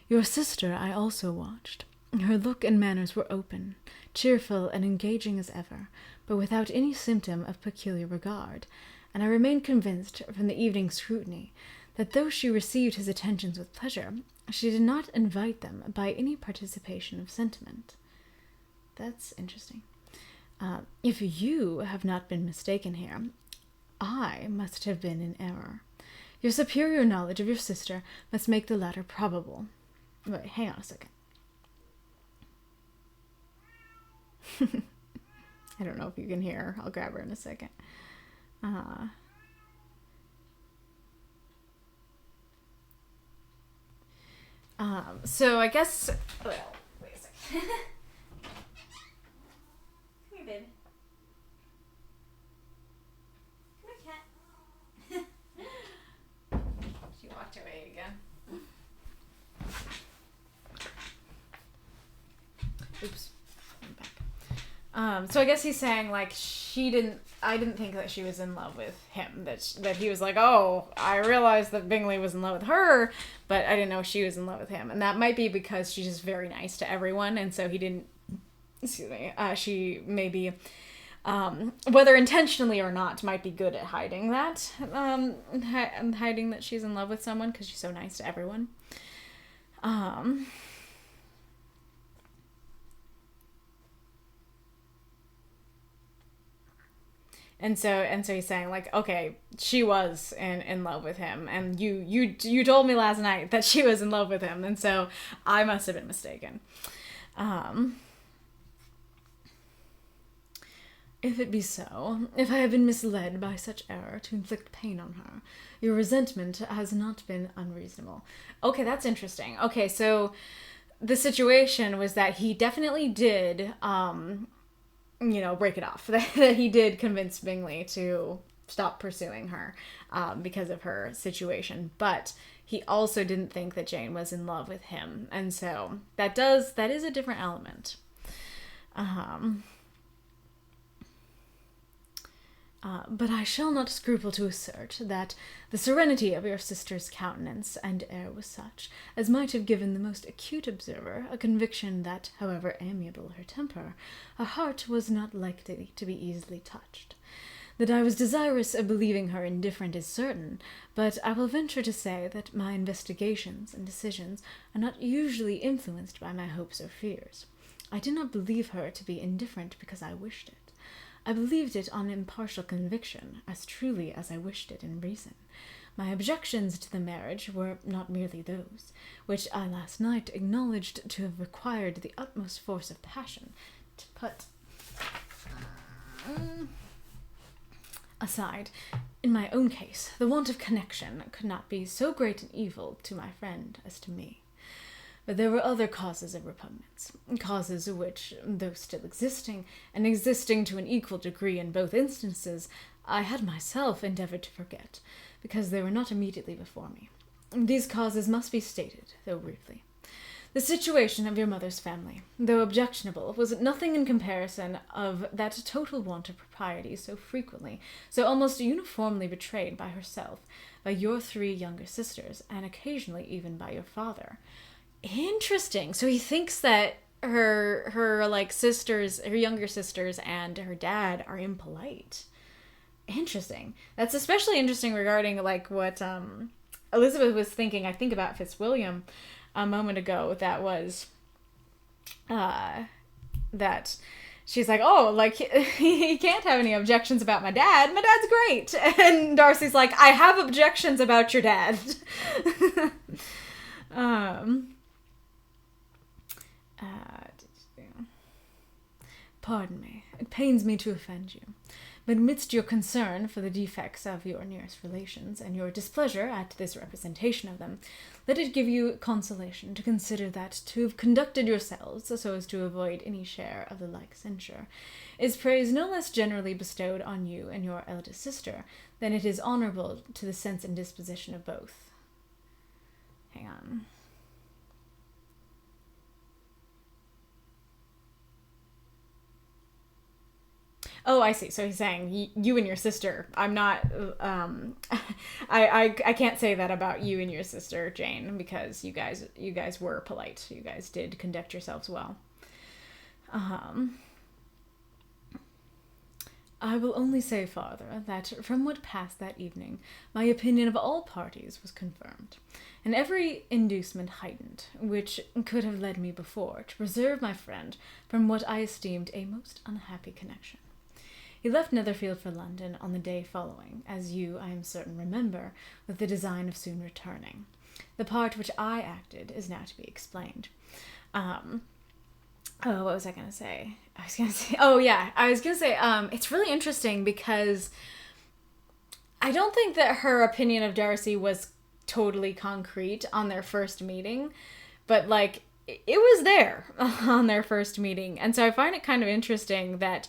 Your sister I also watched. Her look and manners were open, cheerful, and engaging as ever, but without any symptom of peculiar regard, and I remained convinced, from the evening scrutiny, that though she received his attentions with pleasure, she did not invite them by any participation of sentiment. That's interesting. If you have not been mistaken here, I must have been in error. Your superior knowledge of your sister must make the latter probable. Wait, hang on a second. I don't know if you can hear. I'll grab her in a second. So I guess... Well, wait a second. Come here, babe. Come here, cat. She walked away again. Oops. I'm back. So I guess he's saying, like, I didn't think that she was in love with him. That he was like, oh, I realized that Bingley was in love with her, but I didn't know she was in love with him. And that might be because she's just very nice to everyone, and so he didn't, she maybe, whether intentionally or not, might be good at hiding that, hiding that she's in love with someone because she's so nice to everyone. And so he's saying, like, okay, she was in love with him, and you told me last night that she was in love with him, and so I must have been mistaken. If it be so, if I have been misled by such error to inflict pain on her, your resentment has not been unreasonable. Okay, that's interesting. Okay, so the situation was that he definitely did, break it off. That he did convince Bingley to stop pursuing her because of her situation. But he also didn't think that Jane was in love with him. And so that is a different element. But I shall not scruple to assert that the serenity of your sister's countenance and air was such as might have given the most acute observer a conviction that, however amiable her temper, her heart was not likely to be easily touched. That I was desirous of believing her indifferent is certain, but I will venture to say that my investigations and decisions are not usually influenced by my hopes or fears. I did not believe her to be indifferent because I wished it. I believed it on impartial conviction, as truly as I wished it in reason. My objections to the marriage were not merely those, which I last night acknowledged to have required the utmost force of passion to put aside. In my own case, the want of connection could not be so great an evil to my friend as to me. But there were other causes of repugnance, causes which, though still existing, and existing to an equal degree in both instances, I had myself endeavoured to forget, because they were not immediately before me. These causes must be stated, though briefly. The situation of your mother's family, though objectionable, was nothing in comparison of that total want of propriety so frequently, so almost uniformly betrayed by herself, by your 3 younger sisters, and occasionally even by your father. Interesting. So he thinks that her sisters, her younger sisters, and her dad are impolite. Interesting. That's especially interesting regarding like what Elizabeth was thinking. I think about Fitzwilliam a moment ago. That was that she's like, oh, like he can't have any objections about my dad. My dad's great. And Darcy's like, I have objections about your dad. Pardon me, it pains me to offend you, but amidst your concern for the defects of your nearest relations, and your displeasure at this representation of them, let it give you consolation to consider that to have conducted yourselves so as to avoid any share of the like censure, is praise no less generally bestowed on you and your eldest sister, than it is honourable to the sense and disposition of both. Hang on. Oh, I see. So he's saying you and your sister. I'm not. I can't say that about you and your sister Jane because you guys were polite. You guys did conduct yourselves well. I will only say farther that from what passed that evening, my opinion of all parties was confirmed, and every inducement heightened, which could have led me before to preserve my friend from what I esteemed a most unhappy connection. He left Netherfield for London on the day following, as you, I am certain, remember, with the design of soon returning. The part which I acted is now to be explained. What was I going to say? It's really interesting because I don't think that her opinion of Darcy was totally concrete on their first meeting, but like it was there on their first meeting. And so I find it kind of interesting that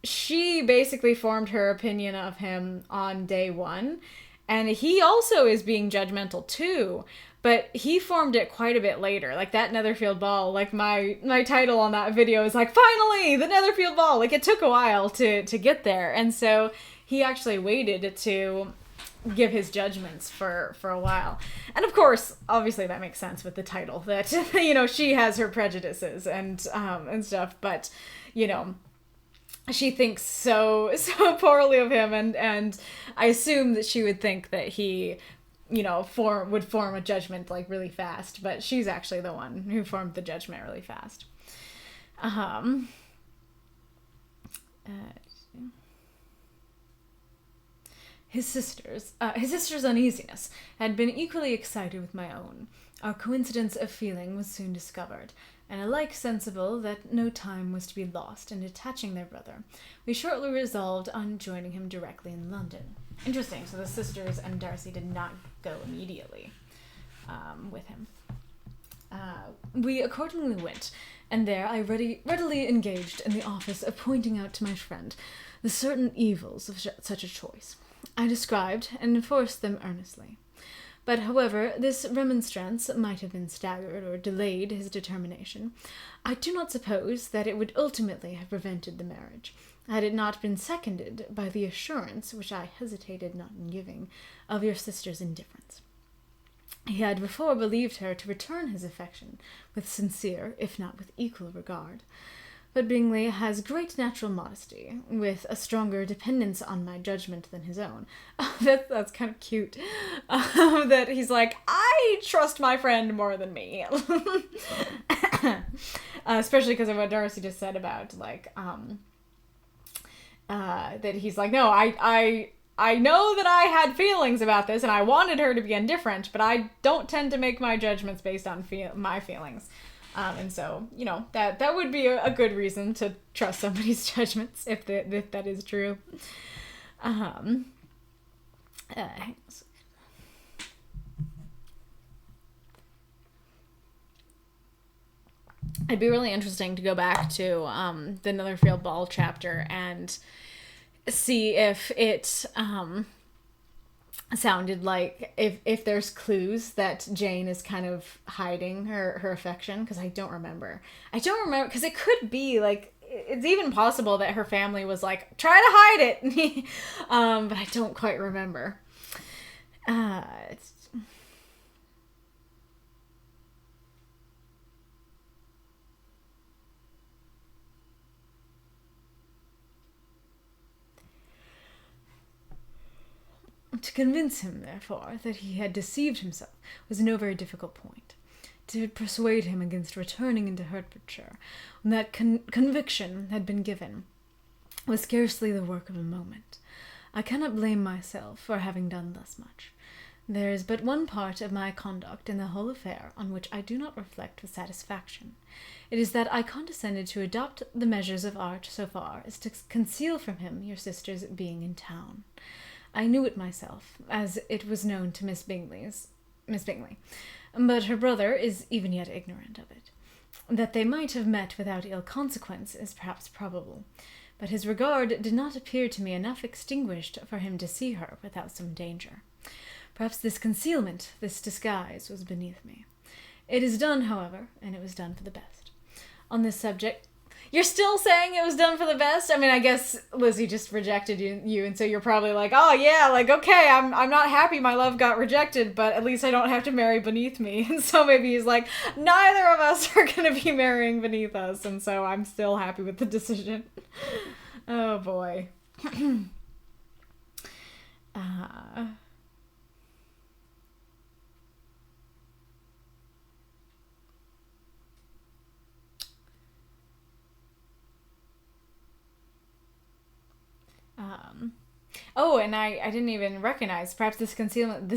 she basically formed her opinion of him on day one, and he also is being judgmental too, but he formed it quite a bit later. Like that Netherfield ball, like my title on that video is like, finally, the Netherfield ball. Like it took a while to get there. And so he actually waited to give his judgments for a while. And of course, obviously that makes sense with the title that, you know, she has her prejudices and stuff, but, you know, she thinks so poorly of him, and I assume that she would think that he, you know, would form a judgment like really fast, but she's actually the one who formed the judgment really fast. His sister's uneasiness had been equally excited with my own. Our coincidence of feeling was soon discovered, and alike sensible that no time was to be lost in detaching their brother, we shortly resolved on joining him directly in London. Interesting, so the sisters and Darcy did not go immediately with him. We accordingly went, and there I readily engaged in the office of pointing out to my friend the certain evils of such a choice. I described and enforced them earnestly. But, however, this remonstrance might have been staggered or delayed his determination, I do not suppose that it would ultimately have prevented the marriage, had it not been seconded by the assurance, which I hesitated not in giving, of your sister's indifference. He had before believed her to return his affection with sincere, if not with equal regard. But Bingley has great natural modesty, with a stronger dependence on my judgment than his own. That's kind of cute. That he's like, I trust my friend more than me. Especially because of what Darcy just said about, like, that he's like, no, I know that I had feelings about this, and I wanted her to be indifferent, but I don't tend to make my judgments based on my feelings. And so, you know, that would be a good reason to trust somebody's judgments, if that is true. It'd be really interesting to go back to the Netherfield Ball chapter and see if it sounded like if there's clues that Jane is kind of hiding her affection, because I don't remember because it could be like, it's even possible that her family was like, try to hide it. But I don't quite remember. To convince him, therefore, that he had deceived himself was no very difficult point. To persuade him against returning into Hertfordshire, when that conviction had been given, was scarcely the work of a moment. I cannot blame myself for having done thus much. There is but one part of my conduct in the whole affair on which I do not reflect with satisfaction. It is that I condescended to adopt the measures of art so far as to conceal from him your sister's being in town. I knew it myself, as it was known to Miss Bingley, but her brother is even yet ignorant of it. That they might have met without ill consequence is perhaps probable, but his regard did not appear to me enough extinguished for him to see her without some danger. Perhaps this concealment, this disguise, was beneath me. It is done, however, and it was done for the best. On this subject, you're still saying it was done for the best? I mean, I guess Lizzie just rejected you, and so you're probably like, oh yeah, like, okay, I'm not happy my love got rejected, but at least I don't have to marry beneath me. And so maybe he's like, neither of us are going to be marrying beneath us, and so I'm still happy with the decision. Oh boy. Oh, and I didn't even recognize, perhaps this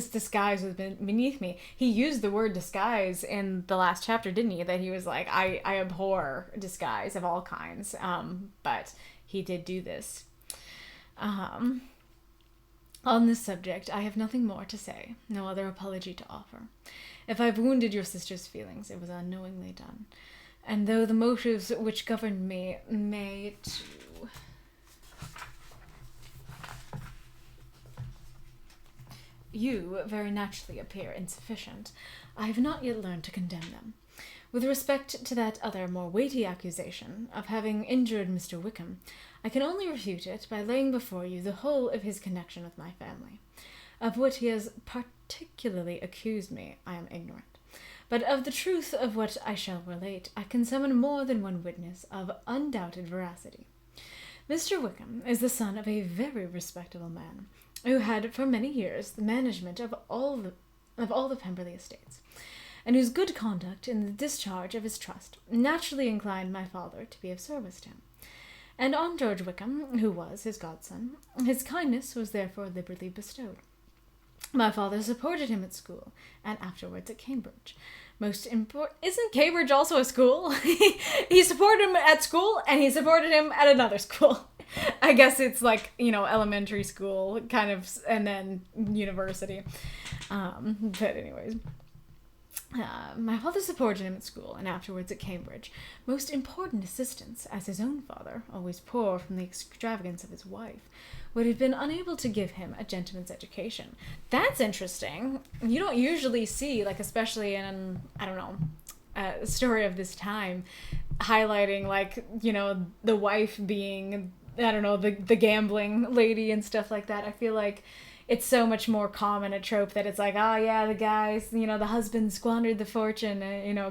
disguise was beneath me. He used the word disguise in the last chapter, didn't he? That he was like, I abhor disguise of all kinds. But he did do this. On this subject, I have nothing more to say, no other apology to offer. If I've wounded your sister's feelings, it was unknowingly done. And though the motives which governed me may to... You very naturally appear insufficient, I have not yet learned to condemn them. With respect to that other more weighty accusation of having injured Mr. Wickham, I can only refute it by laying before you the whole of his connection with my family. Of what he has particularly accused me, I am ignorant. But of the truth of what I shall relate, I can summon more than one witness of undoubted veracity. Mr. Wickham is the son of a very respectable man, who had for many years the management of all the Pemberley estates, and whose good conduct in the discharge of his trust naturally inclined my father to be of service to him. And on George Wickham, who was his godson, his kindness was therefore liberally bestowed. My father supported him at school, and afterwards at Cambridge. Isn't Cambridge also a school? He supported him at school, and he supported him at another school. I guess it's like, elementary school, kind of, and then university. But anyways... my father supported him at school, and afterwards at Cambridge. Most important assistance, as his own father, always poor from the extravagance of his wife, would have been unable to give him a gentleman's education. That's interesting. You don't usually see, especially in, a story of this time, highlighting, the wife being, the gambling lady and stuff like that. I feel like it's so much more common a trope that it's like, oh yeah, the guys, the husband squandered the fortune,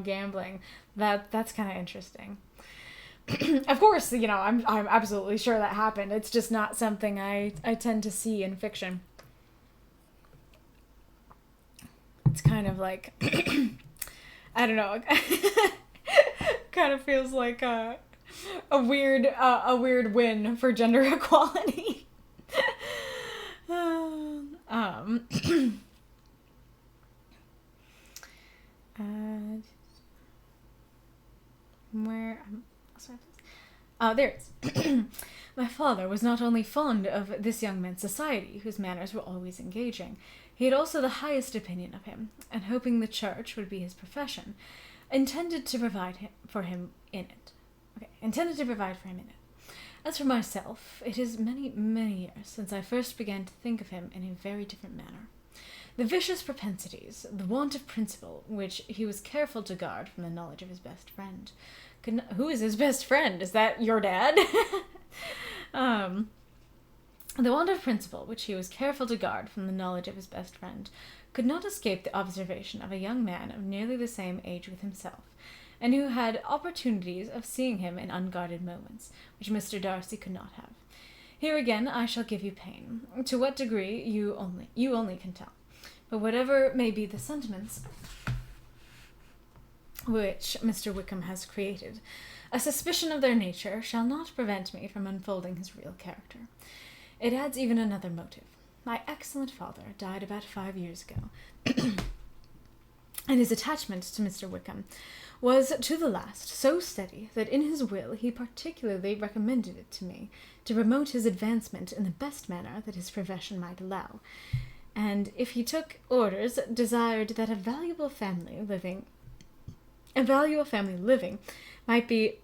gambling. That's kind of interesting. Of course, I'm absolutely sure that happened. It's just not something I tend to see in fiction. It's kind of like, I don't know, kind of feels like a weird win for gender equality. There it is. My father was not only fond of this young man's society, whose manners were always engaging, he had also the highest opinion of him, and hoping the church would be his profession, intended to provide for him in it. As for myself, it is many, many years since I first began to think of him in a very different manner. The vicious propensities, the want of principle, which he was careful to guard from the knowledge of his best friend. Who is his best friend? Is that your dad? The want of principle, which he was careful to guard from the knowledge of his best friend, could not escape the observation of a young man of nearly the same age with himself, and who had opportunities of seeing him in unguarded moments, which Mr. Darcy could not have. Here again I shall give you pain. To what degree, you only can tell. But whatever may be the sentiments which Mr. Wickham has created, a suspicion of their nature shall not prevent me from unfolding his real character. It adds even another motive. My excellent father died about 5 years ago, and his attachment to Mr. Wickham was to the last so steady that in his will he particularly recommended it to me to promote his advancement in the best manner that his profession might allow, and if he took orders, desired that a valuable family living might be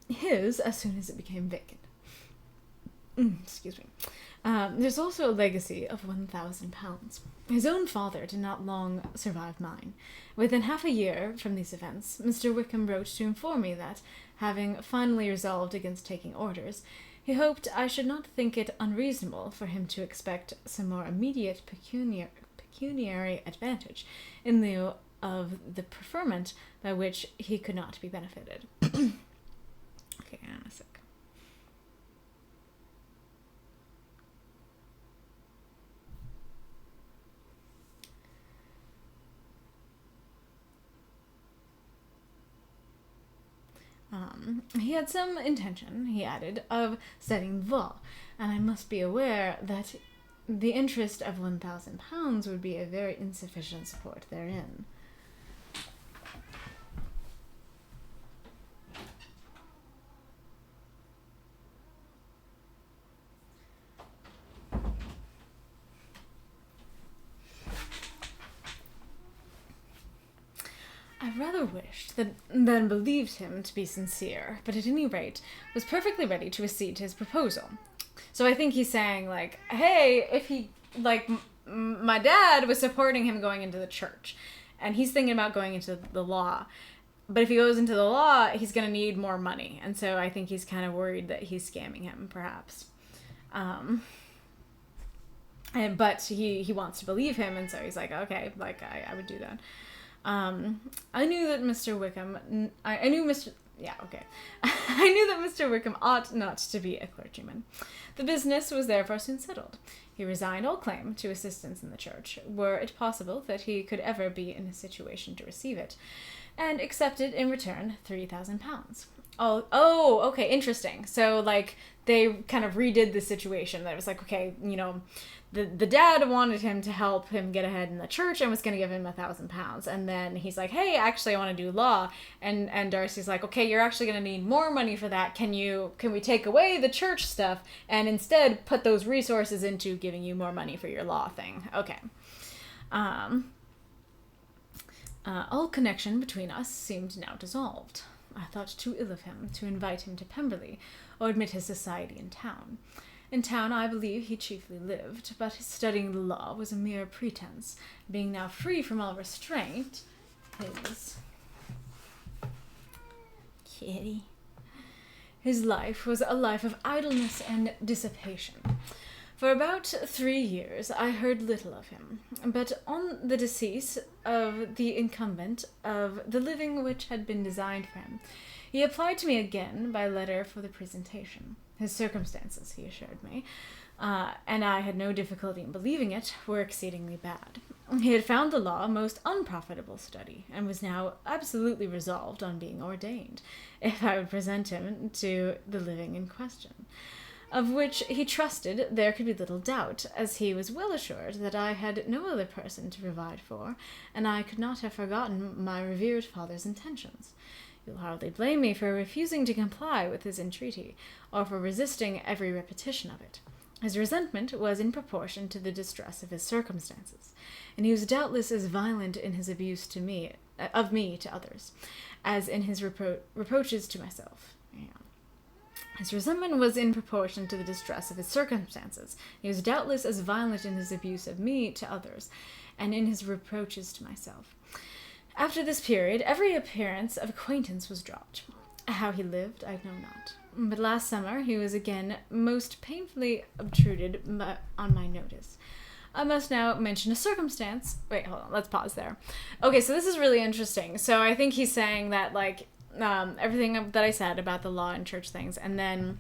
his as soon as it became vacant. Excuse me. There's also a legacy of £1,000. His own father did not long survive mine. Within half a year from these events, Mr. Wickham wrote to inform me that, having finally resolved against taking orders, he hoped I should not think it unreasonable for him to expect some more immediate pecuniary advantage in lieu of the preferment by which he could not be benefited. Okay, hang on a sec. He had some intention, he added, of studying law, and I must be aware that the interest of £1,000 would be a very insufficient support therein. I rather wished than believed him to be sincere, but at any rate was perfectly ready to accede to his proposal. So I think he's saying, like, hey, if he, like, my dad was supporting him going into the church, and he's thinking about going into the law. But if he goes into the law, he's going to need more money. And so I think he's kind of worried that he's scamming him, perhaps. But he wants to believe him, and so he's like, okay, like, I would do that. I knew that Mr. Wickham... I knew Mr... Yeah, okay. I knew that Mr. Wickham ought not to be a clergyman. The business was therefore soon settled. He resigned all claim to assistance in the church, were it possible that he could ever be in a situation to receive it, and accepted in return £3,000. Oh, okay, interesting. So, like, they kind of redid the situation. That was like, okay, you know, the dad wanted him to help him get ahead in the church and was going to give him £1,000. And then he's like, hey, actually, I want to do law. And Darcy's like, okay, you're actually going to need more money for that. Can we take away the church stuff and instead put those resources into giving you more money for your law thing? Okay. All connection between us seemed now dissolved. I thought too ill of him to invite him to Pemberley, or admit his society in town. In town, I believe he chiefly lived, but his studying the law was a mere pretense. Being now free from all restraint, his life was a life of idleness and dissipation. For about 3 years I heard little of him, but on the decease of the incumbent of the living which had been designed for him, he applied to me again by letter for the presentation. His circumstances, he assured me, and I had no difficulty in believing it, were exceedingly bad. He had found the law a most unprofitable study, and was now absolutely resolved on being ordained, if I would present him to the living in question, of which he trusted there could be little doubt, as he was well assured that I had no other person to provide for, and I could not have forgotten my revered father's intentions. You'll hardly blame me for refusing to comply with his entreaty, or for resisting every repetition of it. His resentment was in proportion to the distress of his circumstances, and he was doubtless as violent in his abuse of me to others, as in his reproaches to myself. Yeah. His resentment was in proportion to the distress of his circumstances. He was doubtless as violent in his abuse of me to others, and in his reproaches to myself. After this period, every appearance of acquaintance was dropped. How he lived, I know not. But last summer he was again most painfully obtruded on my notice. I must now mention a circumstance. Wait, hold on, let's pause there. Okay, so this is really interesting. So I think he's saying that, like, everything that I said about the law and church things, and then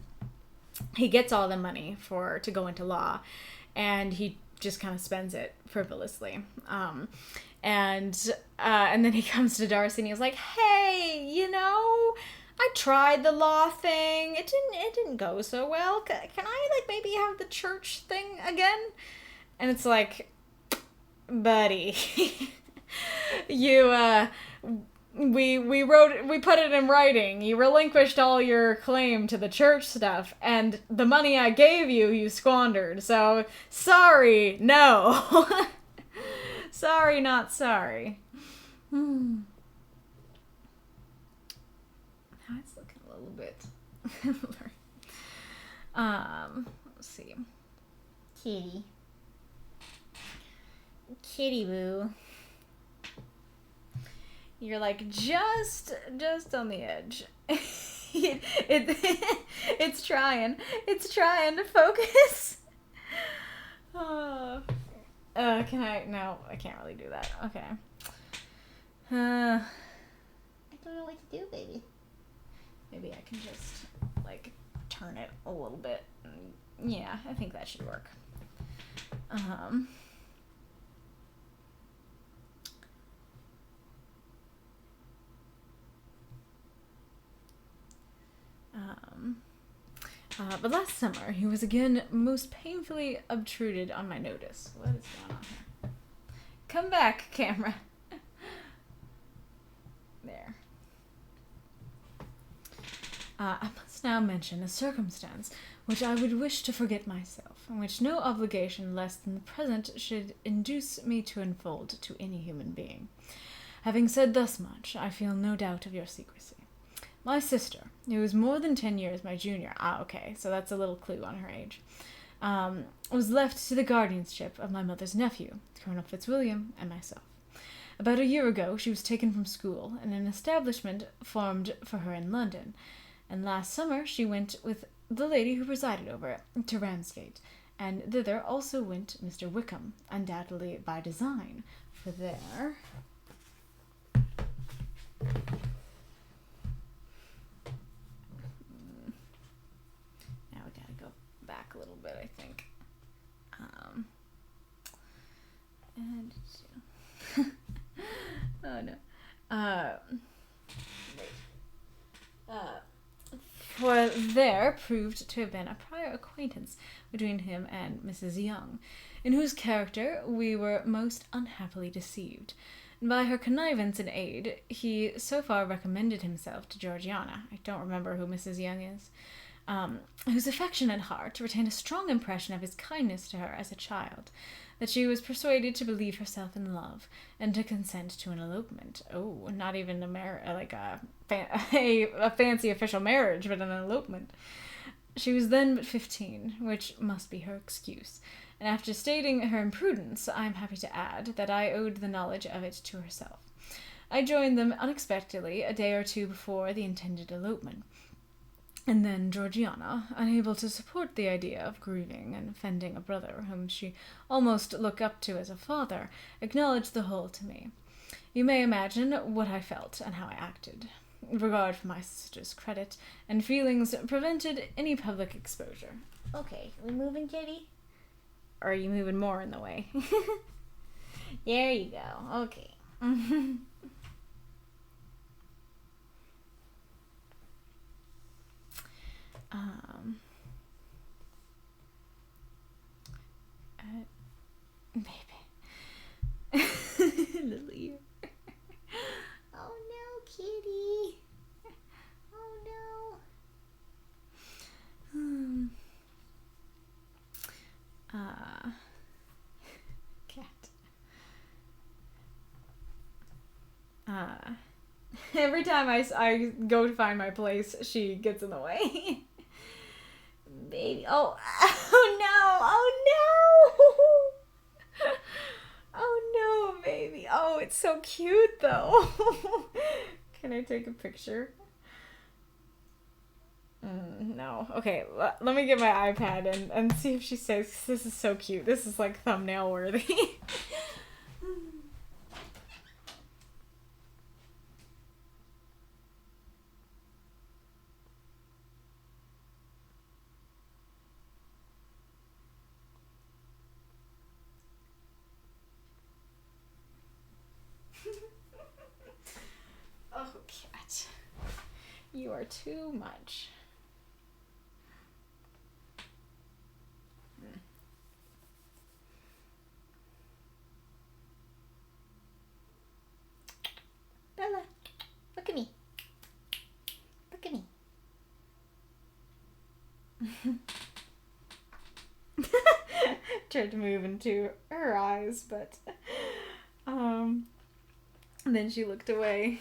he gets all the money to go into law, and he just kind of spends it frivolously. And then he comes to Darcy and he's like, hey, you know, I tried the law thing. It didn't go so well. Can I, like, maybe have the church thing again? And it's like, buddy, we put it in writing. You relinquished all your claim to the church stuff, and the money I gave you squandered. So, sorry, no. Sorry, not sorry. Now it's looking a little bit let's see. Kitty boo. You're like just on the edge. It's trying to focus. Can I? No, I can't really do that. Okay. I don't know what to do, baby. Maybe I can just, like, turn it a little bit. Yeah, I think that should work. But last summer, he was again most painfully obtruded on my notice. What is going on here? Come back, camera. There. I must now mention a circumstance which I would wish to forget myself, and which no obligation less than the present should induce me to unfold to any human being. Having said thus much, I feel no doubt of your secrecy. My sister, who is more than 10 years my junior, okay, so that's a little clue on her age, was left to the guardianship of my mother's nephew, Colonel Fitzwilliam, and myself. About a year ago, she was taken from school, and an establishment formed for her in London, and last summer she went with the lady who presided over it to Ramsgate, and thither also went Mr. Wickham, undoubtedly by design, for there... Now we gotta go back a little bit, I think. And... oh no. For there proved to have been a prior acquaintance between him and Mrs. Young, in whose character we were most unhappily deceived. And by her connivance and aid, he so far recommended himself to Georgiana, I don't remember who Mrs. Young is, whose affectionate heart retained a strong impression of his kindness to her as a child, that she was persuaded to believe herself in love, and to consent to an elopement. Oh, not even a fancy official marriage, but an elopement. She was then but 15, which must be her excuse, and after stating her imprudence, I am happy to add that I owed the knowledge of it to herself. I joined them unexpectedly a day or two before the intended elopement. And then Georgiana, unable to support the idea of grieving and offending a brother whom she almost looked up to as a father, acknowledged the whole to me. You may imagine what I felt and how I acted. Regard for my sister's credit and feelings prevented any public exposure. Okay, we moving, Kitty? Or are you moving more in the way? There you go. Okay. Maybe. Little ear. Oh no, Kitty. Oh no. Cat. Every time I go to find my place, she gets in the way. Baby. Oh no. Oh no. Oh no, baby. Oh, it's so cute though. Can I take a picture? No. Okay, let me get my iPad and see if she says this is so cute. This is like thumbnail worthy. Oh, cat. You are too much. Bella, look at me. Look at me. Tried to move into her eyes, but then she looked away.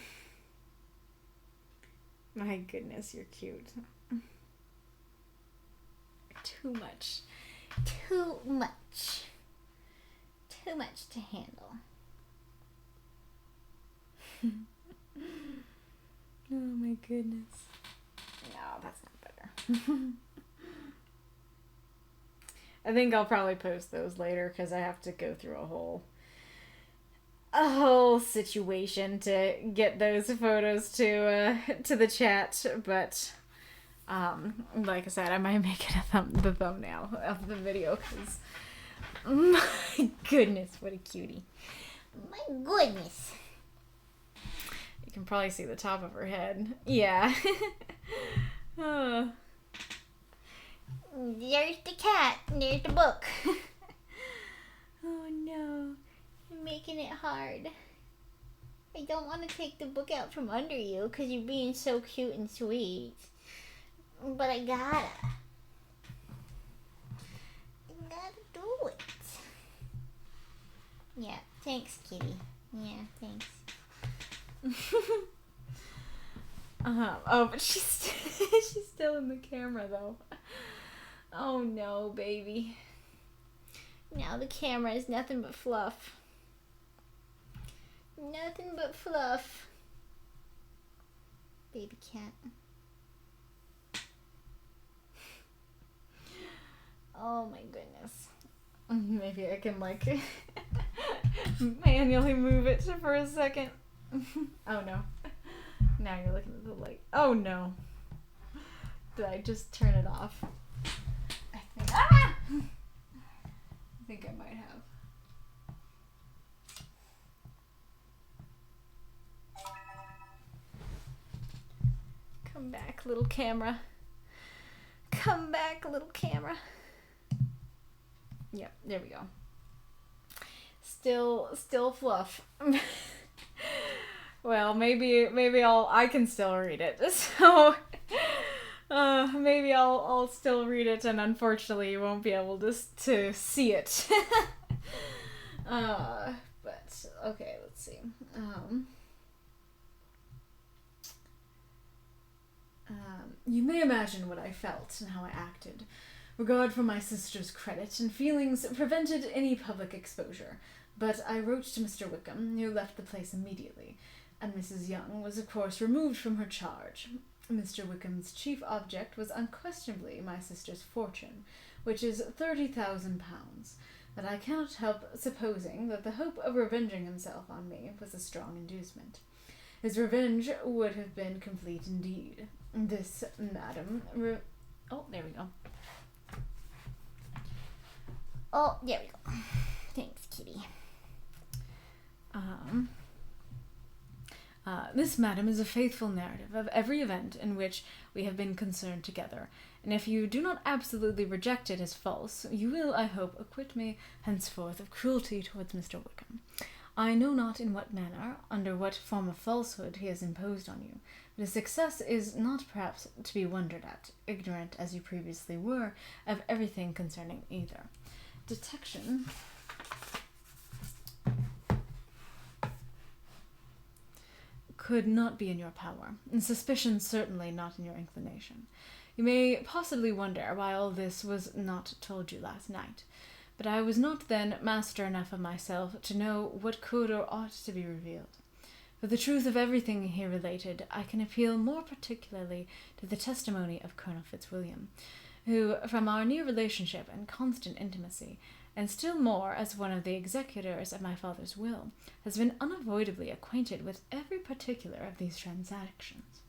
My goodness, you're cute. Too much. Too much. Too much to handle. Oh my goodness. No, that's not better. I think I'll probably post those later because I have to go through a whole situation to get those photos to the chat, but like I said, I might make it the thumbnail of the video because my goodness, what a cutie. My goodness. You can probably see the top of her head. Yeah. Oh. There's the cat and there's the book. Oh no. You're making it hard. I don't want to take the book out from under you because you're being so cute and sweet. But I gotta. I gotta do it. Yeah, thanks, kitty. Yeah, thanks. Oh, but she's she's still in the camera though. Oh no, baby. Now the camera is nothing but fluff. Nothing but fluff. Baby cat. Oh my goodness. Maybe I can like manually move it for a second. Oh no. Now you're looking at the light. Oh no. Did I just turn it off? I think I might have. Come back, little camera. Come back, little camera. Yep, there we go. Still fluff. Well, maybe I can still read it. So maybe I'll still read it, and unfortunately you won't be able to see it. But okay, let's see. You may imagine what I felt and how I acted. Regard for my sister's credit and feelings prevented any public exposure, but I wrote to Mr. Wickham, who left the place immediately, and Mrs. Young was of course removed from her charge. Mr. Wickham's chief object was unquestionably my sister's fortune, which is £30,000, but I cannot help supposing that the hope of revenging himself on me was a strong inducement. His revenge would have been complete indeed. This, madam, oh, there we go. Oh, there we go. Thanks, kitty. This, madam, is a faithful narrative of every event in which we have been concerned together, and if you do not absolutely reject it as false, you will, I hope, acquit me henceforth of cruelty towards Mr. Wickham. I know not in what manner, under what form of falsehood he has imposed on you, but his success is not perhaps to be wondered at, ignorant as you previously were of everything concerning either. Detection could not be in your power, and suspicion certainly not in your inclination. You may possibly wonder why all this was not told you last night, but I was not then master enough of myself to know what could or ought to be revealed. For the truth of everything here related, I can appeal more particularly to the testimony of Colonel Fitzwilliam, who, from our near relationship and constant intimacy, and still more as one of the executors of my father's will, has been unavoidably acquainted with every particular of these transactions.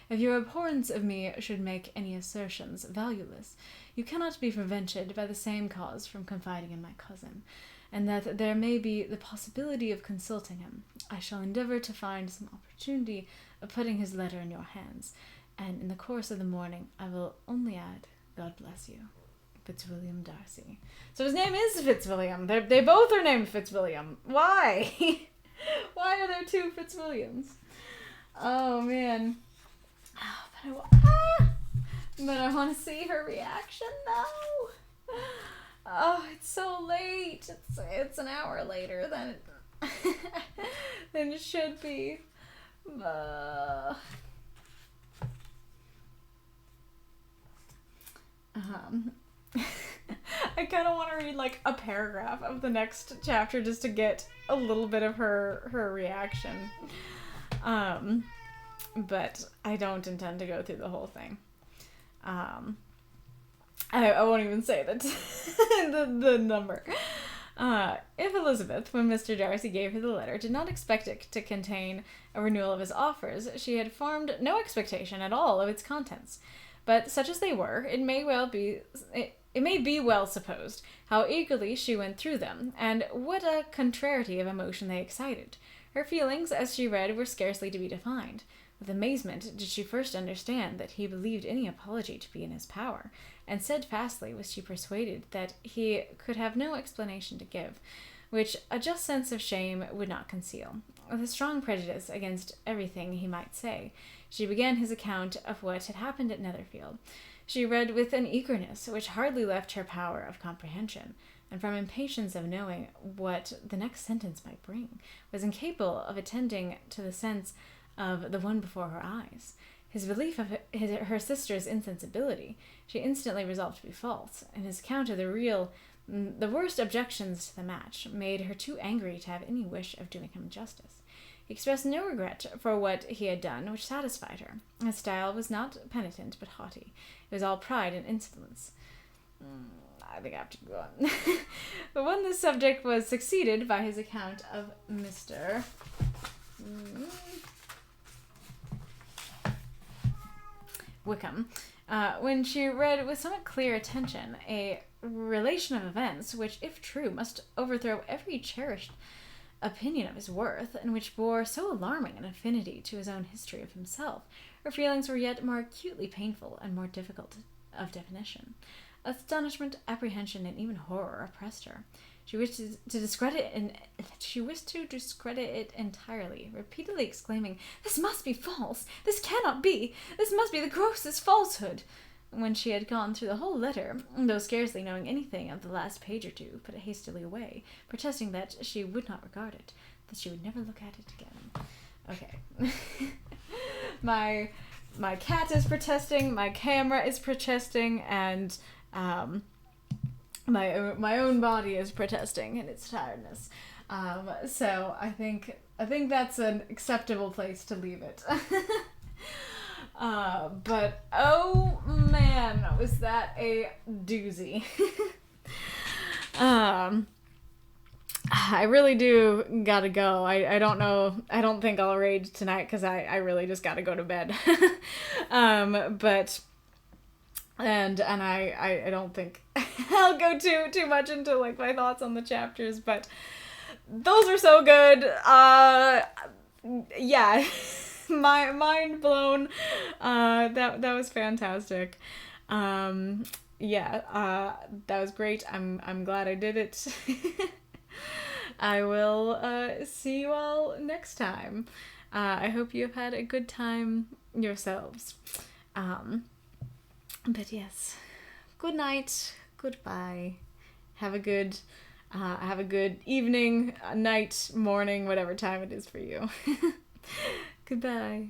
If your abhorrence of me should make any assertions valueless, you cannot be prevented by the same cause from confiding in my cousin, and that there may be the possibility of consulting him. I shall endeavour to find some opportunity of putting his letter in your hands, and in the course of the morning I will only add, God bless you, Fitzwilliam Darcy. So his name is Fitzwilliam. They both are named Fitzwilliam. Why? Why are there two Fitzwilliams? Oh, man. But I want to see her reaction, though. Oh, it's so late. It's an hour later than it should be. I kind of want to read like a paragraph of the next chapter just to get a little bit of her reaction. But I don't intend to go through the whole thing. I won't even say the number. If Elizabeth, when Mr. Darcy gave her the letter, did not expect it to contain a renewal of his offers, she had formed no expectation at all of its contents. But such as they were, it may be well supposed how eagerly she went through them, and what a contrariety of emotion they excited. Her feelings, as she read, were scarcely to be defined. With amazement did she first understand that he believed any apology to be in his power, and steadfastly was she persuaded that he could have no explanation to give, which a just sense of shame would not conceal. With a strong prejudice against everything he might say, she began his account of what had happened at Netherfield. She read with an eagerness which hardly left her power of comprehension, and from impatience of knowing what the next sentence might bring, was incapable of attending to the sense of the one before her eyes. His belief of her sister's insensibility she instantly resolved to be false, and his account of the worst objections to the match made her too angry to have any wish of doing him justice. He expressed no regret for what he had done, which satisfied her. His style was not penitent, but haughty. It was all pride and insolence. I think I have to go on. But when this subject was succeeded by his account of Mr. Wickham, when she read with somewhat clear attention a relation of events which, if true, must overthrow every cherished opinion of his worth, and which bore so alarming an affinity to his own history of himself, her feelings were yet more acutely painful and more difficult of definition. Astonishment, apprehension, and even horror oppressed her. She wished to discredit it entirely, repeatedly exclaiming, "This must be false! This cannot be! This must be the grossest falsehood!" When she had gone through the whole letter, though scarcely knowing anything of the last page or two, put it hastily away, protesting that she would not regard it, that she would never look at it again. Okay. My cat is protesting, my camera is protesting, and my own body is protesting in its tiredness. So I think that's an acceptable place to leave it. But oh man, was that a doozy. I really do gotta go. I don't know. I don't think I'll raid tonight because I really just gotta go to bed. But I don't think I'll go too much into like my thoughts on the chapters, but those are so good. Yeah. My mind blown. That was fantastic. That was great. I'm glad I did it. I will see you all next time. I hope you have had a good time yourselves. But yes, good night, goodbye. Have a good evening, night, morning, whatever time it is for you. Goodbye.